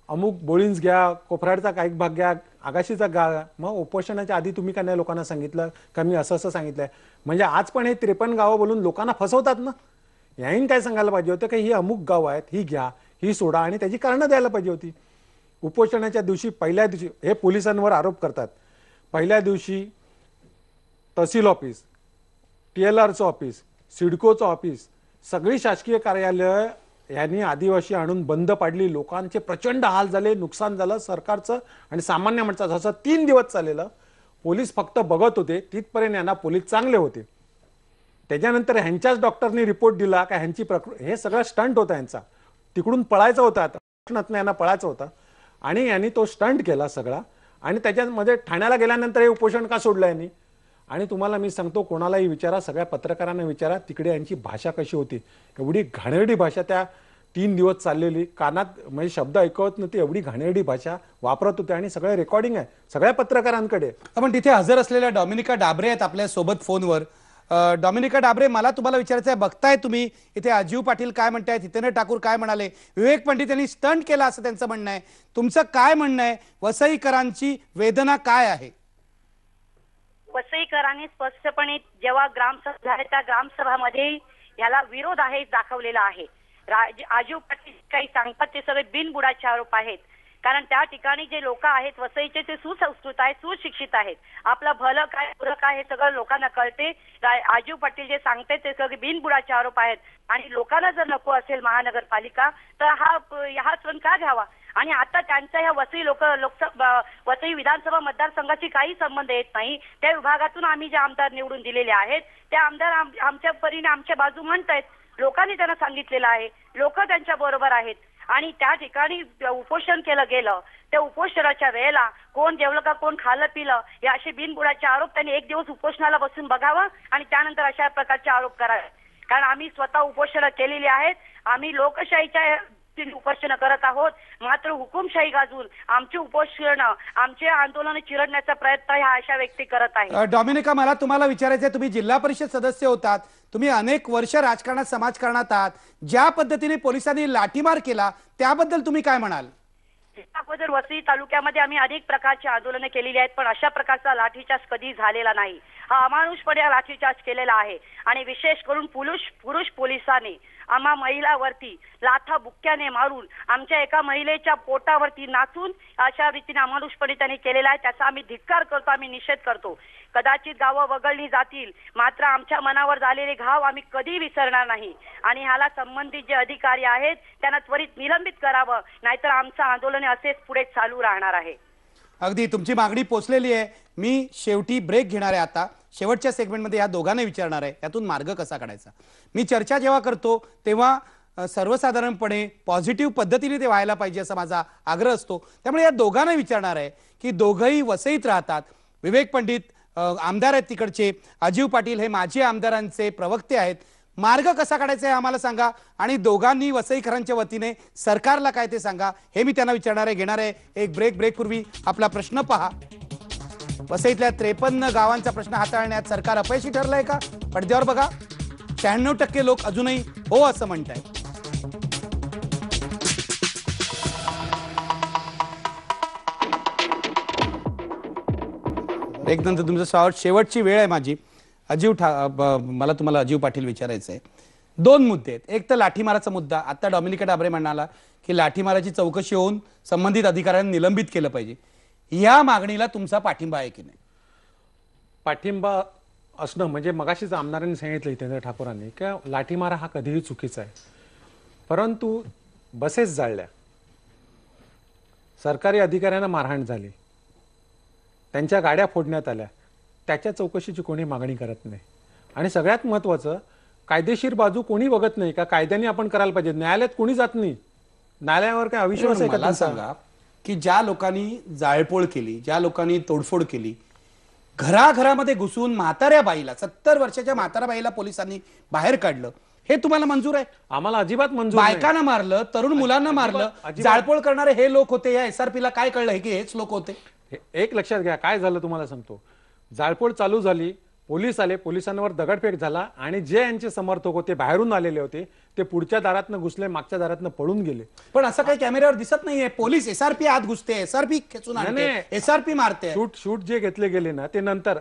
अमुक बोळींज घ्या, कोफराडचा काही भाग घ्या, आगाशीचा घ्या. मग उपोषणाच्या आधी तुम्ही काय नाही लोकांना सांगितलं का मी असं असं सांगितलंय? म्हणजे आज पण हे 53 गावं बोलून लोकांना फसवतात ना. यांनी काय सांगायला पाहिजे होतं की ही अमुक गाव आहेत, ही घ्या, ही सोडा आणि त्याची कारणं द्यायला पाहिजे होती. उपोषणाच्या दिवशी पहिल्या दिवशी हे पोलिसांवर आरोप करतात. पहिल्या दिवशी तहसील ऑफिस, TLRचं ऑफिस, सिडकोचं ऑफिस, सगळी शासकीय कार्यालय यांनी आदिवासी आणून बंद पाडली. लोकांचे प्रचंड हाल झाले, नुकसान झालं सरकारचं आणि सामान्य माणसाचं. असं 3 दिवस चाललेलं. पोलीस फक्त बघत होते, तिथपर्यंत यांना पोलीस चांगले होते. त्याच्यानंतर ह्यांच्याच डॉक्टरनी रिपोर्ट दिला का ह्यांची हे सगळं स्टंट होता यांचा, तिकडून पळायचं होतं, आता यांना पळायचं होतं आणि यांनी तो स्टंट केला सगळा. आणि त्याच्यामध्ये ठाण्याला गेल्यानंतर हे उपोषण का सोडलं यांनी. आणि तुम्हाला मी सांगतो, कोणालाही विचारा, सगळ्या पत्रकारांना विचारा, तिकडे यांची भाषा कशी होती. एवढी घाणेरडी भाषा त्या 3 दिवस चाललेली, कानात म्हणजे शब्द ऐकवत नव्हते, एवढी घाणेरडी भाषा वापरत होते. आणि सगळं रेकॉर्डिंग आहे सगळ्या पत्रकारांकडे. आपण तिथे हजर असलेल्या डॉमिनिका डाबरे आहेत आपल्या सोबत फोनवर. डॉमिनिका डाबरे, मला तुम्हाला विचारायचं आहे, बघताय तुम्ही इथे अजीव पाटील काय म्हणतायत, हितेंद्र ठाकूर काय म्हणाले, विवेक पंडित यांनी स्टंट केला असं त्यांचं म्हणणं आहे. तुमचं काय म्हणणं आहे? वसईकरांची वेदना काय आहे? वसईकरांनी स्पष्टपणे जेव्हा ग्रामसभा झाल्या त्या ग्रामसभामध्ये याला विरोध आहे दाखवलेला आहे. अजीव पाटील काही सांगतात ते सगळे बिनबुडाचे आरोप आहेत. कारण त्या ठिकाणी जे लोक आहेत वसईचे ते सुसंस्कृत आहेत, सुशिक्षित आहेत. आपलं भलं काय बुरं काय हे सगळं लोकांना कळते. अजीव पाटील जे सांगते ते सगळे बिनबुडाचे आरोप आहेत. आणि लोकांना जर नको असेल महानगरपालिका तर हा सण का घ्यावा. आणि आता त्यांच्या ह्या वसई वसई विधानसभा मतदारसंघाची काही संबंध येत नाही. त्या विभागातून आम्ही जे आमदार निवडून दिलेले आहेत ते आमदार आमच्या परीने आमच्या बाजू म्हणतायत. लोकांनी त्यांना सांगितलेलं आहे, लोक त्यांच्या बरोबर आहेत. आणि त्या ठिकाणी उपोषण केलं गेलं, त्या उपोषणाच्या वेळेला कोण जेवलं का कोण खाल्लं पिलं हे असे बिनबुडाचे आरोप त्यांनी एक दिवस उपोषणाला बसून बघावं आणि त्यानंतर अशा प्रकारचे आरोप करावे. कारण आम्ही स्वतः उपोषणं केलेली आहेत. आम्ही लोकशाहीच्या उपोषण करत आहोत. मात्र हुकुमशाही गाजून आमची उपोषण आमचे आंदोलन चिरडण्याचा प्रयत्न ह्या अशा व्यक्ती करत आहेत. डॉमिनिका, मला तुम्हाला विचारायचं आहे, तुम्ही जिल्हा परिषद सदस्य होतात, तुम्ही अनेक वर्ष राजकारणात समाजकारणात आहात. ज्या पद्धतीने पोलिसांनी लाठीमार केला त्याबद्दल तुम्ही काय म्हणाल? अगोदर वसई तालुक्यामध्ये आम्ही अनेक प्रकारची आंदोलनं केलेली आहेत, पण अशा प्रकारचा लाठीचार्ज कधी झालेला नाही. हा अमानुषपणे लाठीचार्ज केलेला आहे. आणि विशेष करून पुरुष पोलिसांनी आम्हा महिलावरती लाथा बुक्क्याने मारून आमच्या एका महिलेच्या पोटावरती नाचून अशा रीतीने अमानुषपणे त्यांनी केलेला आहे. त्याचा आम्ही धिक्कार करतो, आम्ही निषेध करतो. कदाचित गावं वगळली जातील, मात्र आमच्या मनावर झालेले घाव आम्ही कधी विसरणार नाही. आणि ह्याला संबंधित जे अधिकारी आहेत त्यांना त्वरित निलंबित करावं, नाहीतर आमचं आंदोलन असेच पुढे चालू राहणार आहे. अगदी तुमची मागणी पोचलेली आहे. मी शेवटी ब्रेक घेणार आहे. आता शेवटच्या सेगमेंटमध्ये या दोघांना विचारणार आहे यातून मार्ग कसा काढायचा. मी चर्चा जेव्हा करतो तेव्हा सर्वसाधारणपणे पॉझिटिव्ह पद्धतीने ते व्हायला पाहिजे असा माझा आग्रह असतो. त्यामुळे या दोघांना विचारणार आहे की दोघंही वसईत राहतात. विवेक पंडित आमदार आहेत तिकडचे, अजीव पाटील हे माजी आमदारांचे प्रवक्ते आहेत. मार्ग कसा काढायचा आहे आम्हाला सांगा आणि दोघांनी वसईकरांच्या वतीने सरकारला काय ते सांगा, हे मी त्यांना विचारणार आहे. घेणार आहे एक ब्रेक पूर्वी आपला प्रश्न पहा. वसईतल्या 53 गावांचा प्रश्न हाताळण्यात सरकार अपयशी ठरलंय का? पडद्यावर बघा. 96% लोक अजूनही हो असं म्हणतायत. एक नंतर तुमचं स्वागत. शेवटची वेळ आहे माझी. मला तुम्हाला अजीव पाटील विचारायचं आहे. 2 मुद्दे आहेत. एक तर लाठीमाराचा मुद्दा. आता डॉमिनिका डाबरे म्हणाला की लाठीमाराची चौकशी होऊन संबंधित अधिकाऱ्यांनी निलंबित केलं पाहिजे. या मागणीला तुमचा पाठिंबा आहे की नाही? पाठिंबा असणं म्हणजे मगाशीच आमदारांनी सांगितलं हितेंद्र ठाकूरांनी की लाठीमारा हा कधीही चुकीचा आहे. परंतु बसेस जाळल्या, सरकारी अधिकाऱ्यांना मारहाण झाली, त्यांच्या गाड्या फोडण्यात आल्या, त्याच्या चौकशीची कोणी मागणी करत नाही. आणि सगळ्यात महत्त्वाचं, कायदेशीर बाजू कोणी बघत नाही का कायद्याने आपण करायला पाहिजे. न्यायालयात कोणी जात नाही. न्यायालयावर काय अविश्वास आहे का? मला सांगा की ज्या लोकांनी जाळपोळ केली, ज्या लोकांनी तोडफोड केली, घराघरामध्ये घुसून म्हाताऱ्या बाईला, 70 वर्षाच्या म्हाताऱ्या बाईला पोलिसांनी बाहेर काढलं, हे तुम्हाला मंजूर आहे? आम्हाला अजिबात मंजूर नाही. बायकांना मारलं, तरुण मुलांना मारलं, जाळपोळ करणारे हे लोक होते. या SRP ला काय कळलं की हेच लोक होते? एक लक्षात घ्या, काय झालं तुम्हाला सांगतो. जाळपोळ चालू झाली, पोलीस आले, पोलिसांवर दगडफेक झाला आणि जे यांचे समर्थक होते बाहेरून आलेले होते ते पुढच्या दारातनं घुसले, मागच्या दारातनं पळून गेले. पण असं काही कॅमेऱ्यावर दिसत नाहीये. पोलीस एसआरपी आत घुसते, एसआरपी खेचून आणते, एसआरपी मारते. शूट जे घेतले गेले ना ते नंतर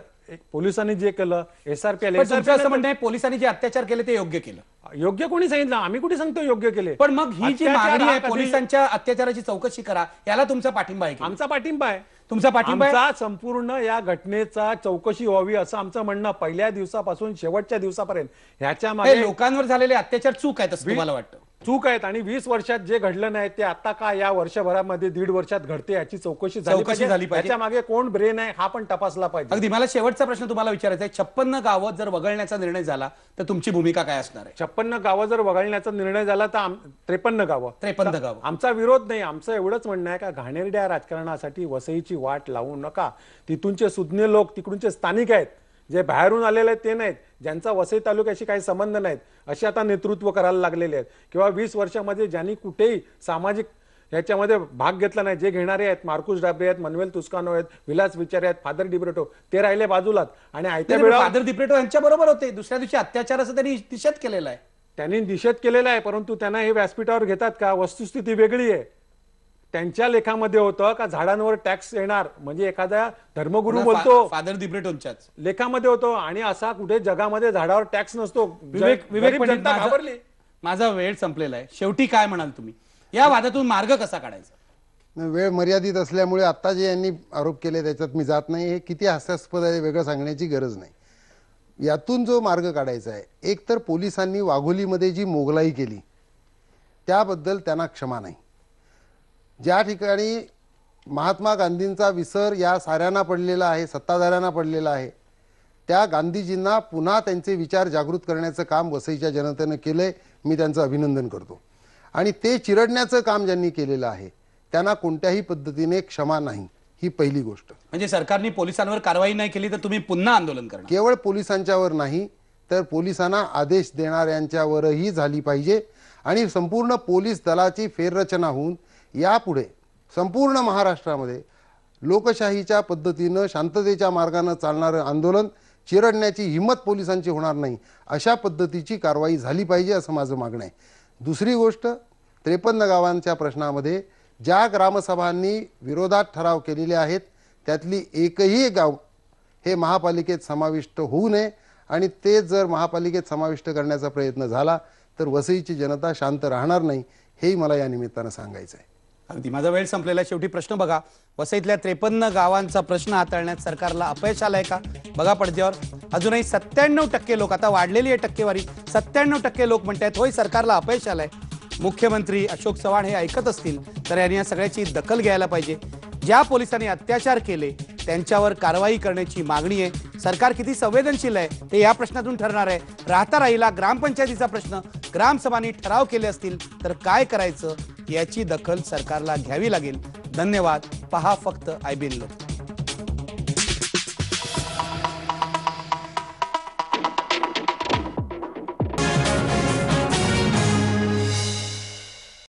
पोलिसांनी जे केलं, एसआरपी आले. पण तुमचं असं म्हणणं आहे पोलिसांनी जे अत्याचार केले ते योग्य केलं? योग्य कोणी सांगितलं? आम्ही कुठे सांगतो योग्य केले? पण मग ही जी अत्याचार मागणी हा आहे कधी- पोलिसांच्या अत्याचाराची चौकशी करा, याला तुमचा पाठिंबा आहे की? आमचा पाठिंबा आहे. तुमचा पाठिंबा आहे? आमचा संपूर्ण या घटनेचा चौकशी व्हावी असं आमचं म्हणणं पहिल्या दिवसापासून शेवटच्या दिवसापर्यंत. ह्याच्या हे मागे लोकांवर झालेले अत्याचार चूक आहेत असं तुम्हाला वाटतं? चूक आहेत आणि 20 वर्षात जे घडलं नाही ते आता का या वर्षभरामध्ये 1.5 वर्षात घडते याची चौकशी झाली पाहिजे. याच्या मागे कोण ब्रेन आहे हा पण तपासला पाहिजे. अगदी. मला शेवटचा प्रश्न तुम्हाला विचारायचा आहे. 56 गावं जर वगळण्याचा निर्णय झाला तर तुमची भूमिका काय असणार आहे? 56 गावं जर वगळण्याचा निर्णय झाला तर 53 गावं. 53 गावं. आमचा विरोध नाही. आमचं एवढंच म्हणणं आहे का घाणेरड्या राजकारणासाठी वसईची वाट लावू नका. तिथूनचे सुज्ञ लोक, तिकडूनचे स्थानिक आहेत, जे बाहेरून आलेले आहेत ते नाहीत, ज्यांचा वसई तालुक्याशी काही संबंध नाहीत, असे आता नेतृत्व करायला लागलेले आहेत. किंवा 20 वर्षामध्ये ज्यांनी कुठेही सामाजिक याच्यामध्ये भाग घेतला नाही, जे घेणारे आहेत, मार्कुस डाबरे आहेत, मनवेल तुस्कानो आहेत, विलास विचारे आहेत, फादर डिब्रेटो, ते राहिले बाजूलात. आणि आयत्या वेळा फादर दिब्रेटो यांच्या बरोबर होते. दुसऱ्या दिवशी अत्याचाराचा त्यांनी निषेध केलेला आहे. त्यांनी निषेध केलेला आहे, परंतु त्यांना हे व्यासपीठावर घेतात का? वस्तुस्थिती वेगळी आहे. त्यांच्या लेखामध्ये होतं का झाडांवर टॅक्स येणार म्हणजे एखादा धर्मगुरू बोलतो, फादर दिब्रेटोंच्याच लेखामध्ये होतो. आणि असा कुठे जगामध्ये झाडावर टॅक्स नसतो. विवेक गरीब पंडित, जनता घाबरली. माझा वेळ संपलेला आहे. शेवटी काय म्हणाल तुम्ही? या वादातून मार्ग कसा काढायचा? वेळ मर्यादित असल्यामुळे आता जे यांनी आरोप केले त्याच्यात मी जात नाही. हे किती हास्यास्पद आहे वेगळं सांगण्याची गरज नाही. यातून जो मार्ग काढायचा आहे, एक तर पोलिसांनी वाघोलीमध्ये जी मोगलाई केली त्याबद्दल त्यांना क्षमा नाही. ज्या ठिकाणी महात्मा गांधींचा विसर या साऱ्यांना पडलेला आहे, सत्ताधाऱ्यांना पडलेला आहे, त्या गांधीजींना पुन्हा त्यांचे विचार जागृत करण्याचं काम वसईच्या जनतेनं केलंय. मी त्यांचं अभिनंदन करतो. आणि ते चिरडण्याचं काम ज्यांनी केलेलं आहे त्यांना कोणत्याही पद्धतीने क्षमा नाही, ही पहिली गोष्ट. म्हणजे सरकारने पोलिसांवर कारवाई नाही केली तर तुम्ही पुन्हा आंदोलन करणार? केवळ पोलिसांच्यावर नाही तर पोलिसांना आदेश देणाऱ्यांच्यावरही झाली पाहिजे. आणि संपूर्ण पोलीस दलाची फेररचना होऊन यापुढे संपूर्ण महाराष्ट्रामध्ये लोकशाहीच्या पद्धतीनं शांततेच्या मार्गाने चालणारं आंदोलन चिरडण्याची हिंमत पोलिसांची होणार नाही, अशा पद्धतीची कारवाई झाली पाहिजे असं माझं मागणं आहे. दुसरी गोष्ट, 53 गावांच्या प्रश्नामध्ये ज्या ग्रामसभांनी विरोधात ठराव केलेले आहेत त्यातली एकही गाव हे महापालिकेत समाविष्ट होऊ नये. आणि ते जर महापालिकेत समाविष्ट करण्याचा प्रयत्न झाला तर वसईची जनता शांत राहणार नाही, हेही मला या निमित्तानं सांगायचं आहे. अगदी. माझा वेळ संपलेला. शेवटी प्रश्न बघा, वसईतल्या 53 गावांचा प्रश्न हाताळण्यात सरकारला अपयश आलंय का? बघा पडद्यावर. अजूनही 97% लोक, आता वाढलेली आहे टक्केवारी, 97% लोक म्हणतात होय सरकारला अपयश आलंय. मुख्यमंत्री अशोक चव्हाण हे ऐकत असतील तर यांनी या सगळ्याची दखल घ्यायला पाहिजे. ज्या पोलिसांनी अत्याचार केले त्यांच्यावर कारवाई करण्याची मागणी आहे. सरकार किती संवेदनशील आहे ते या प्रश्नातून ठरणार आहे. राहता राहिला ग्रामपंचायतीचा प्रश्न, ग्रामसभांनी ठराव केले असतील तर काय करायचं याची दखल सरकारला घ्यावी लागेल. धन्यवाद. पहा फक्त IBN लोक.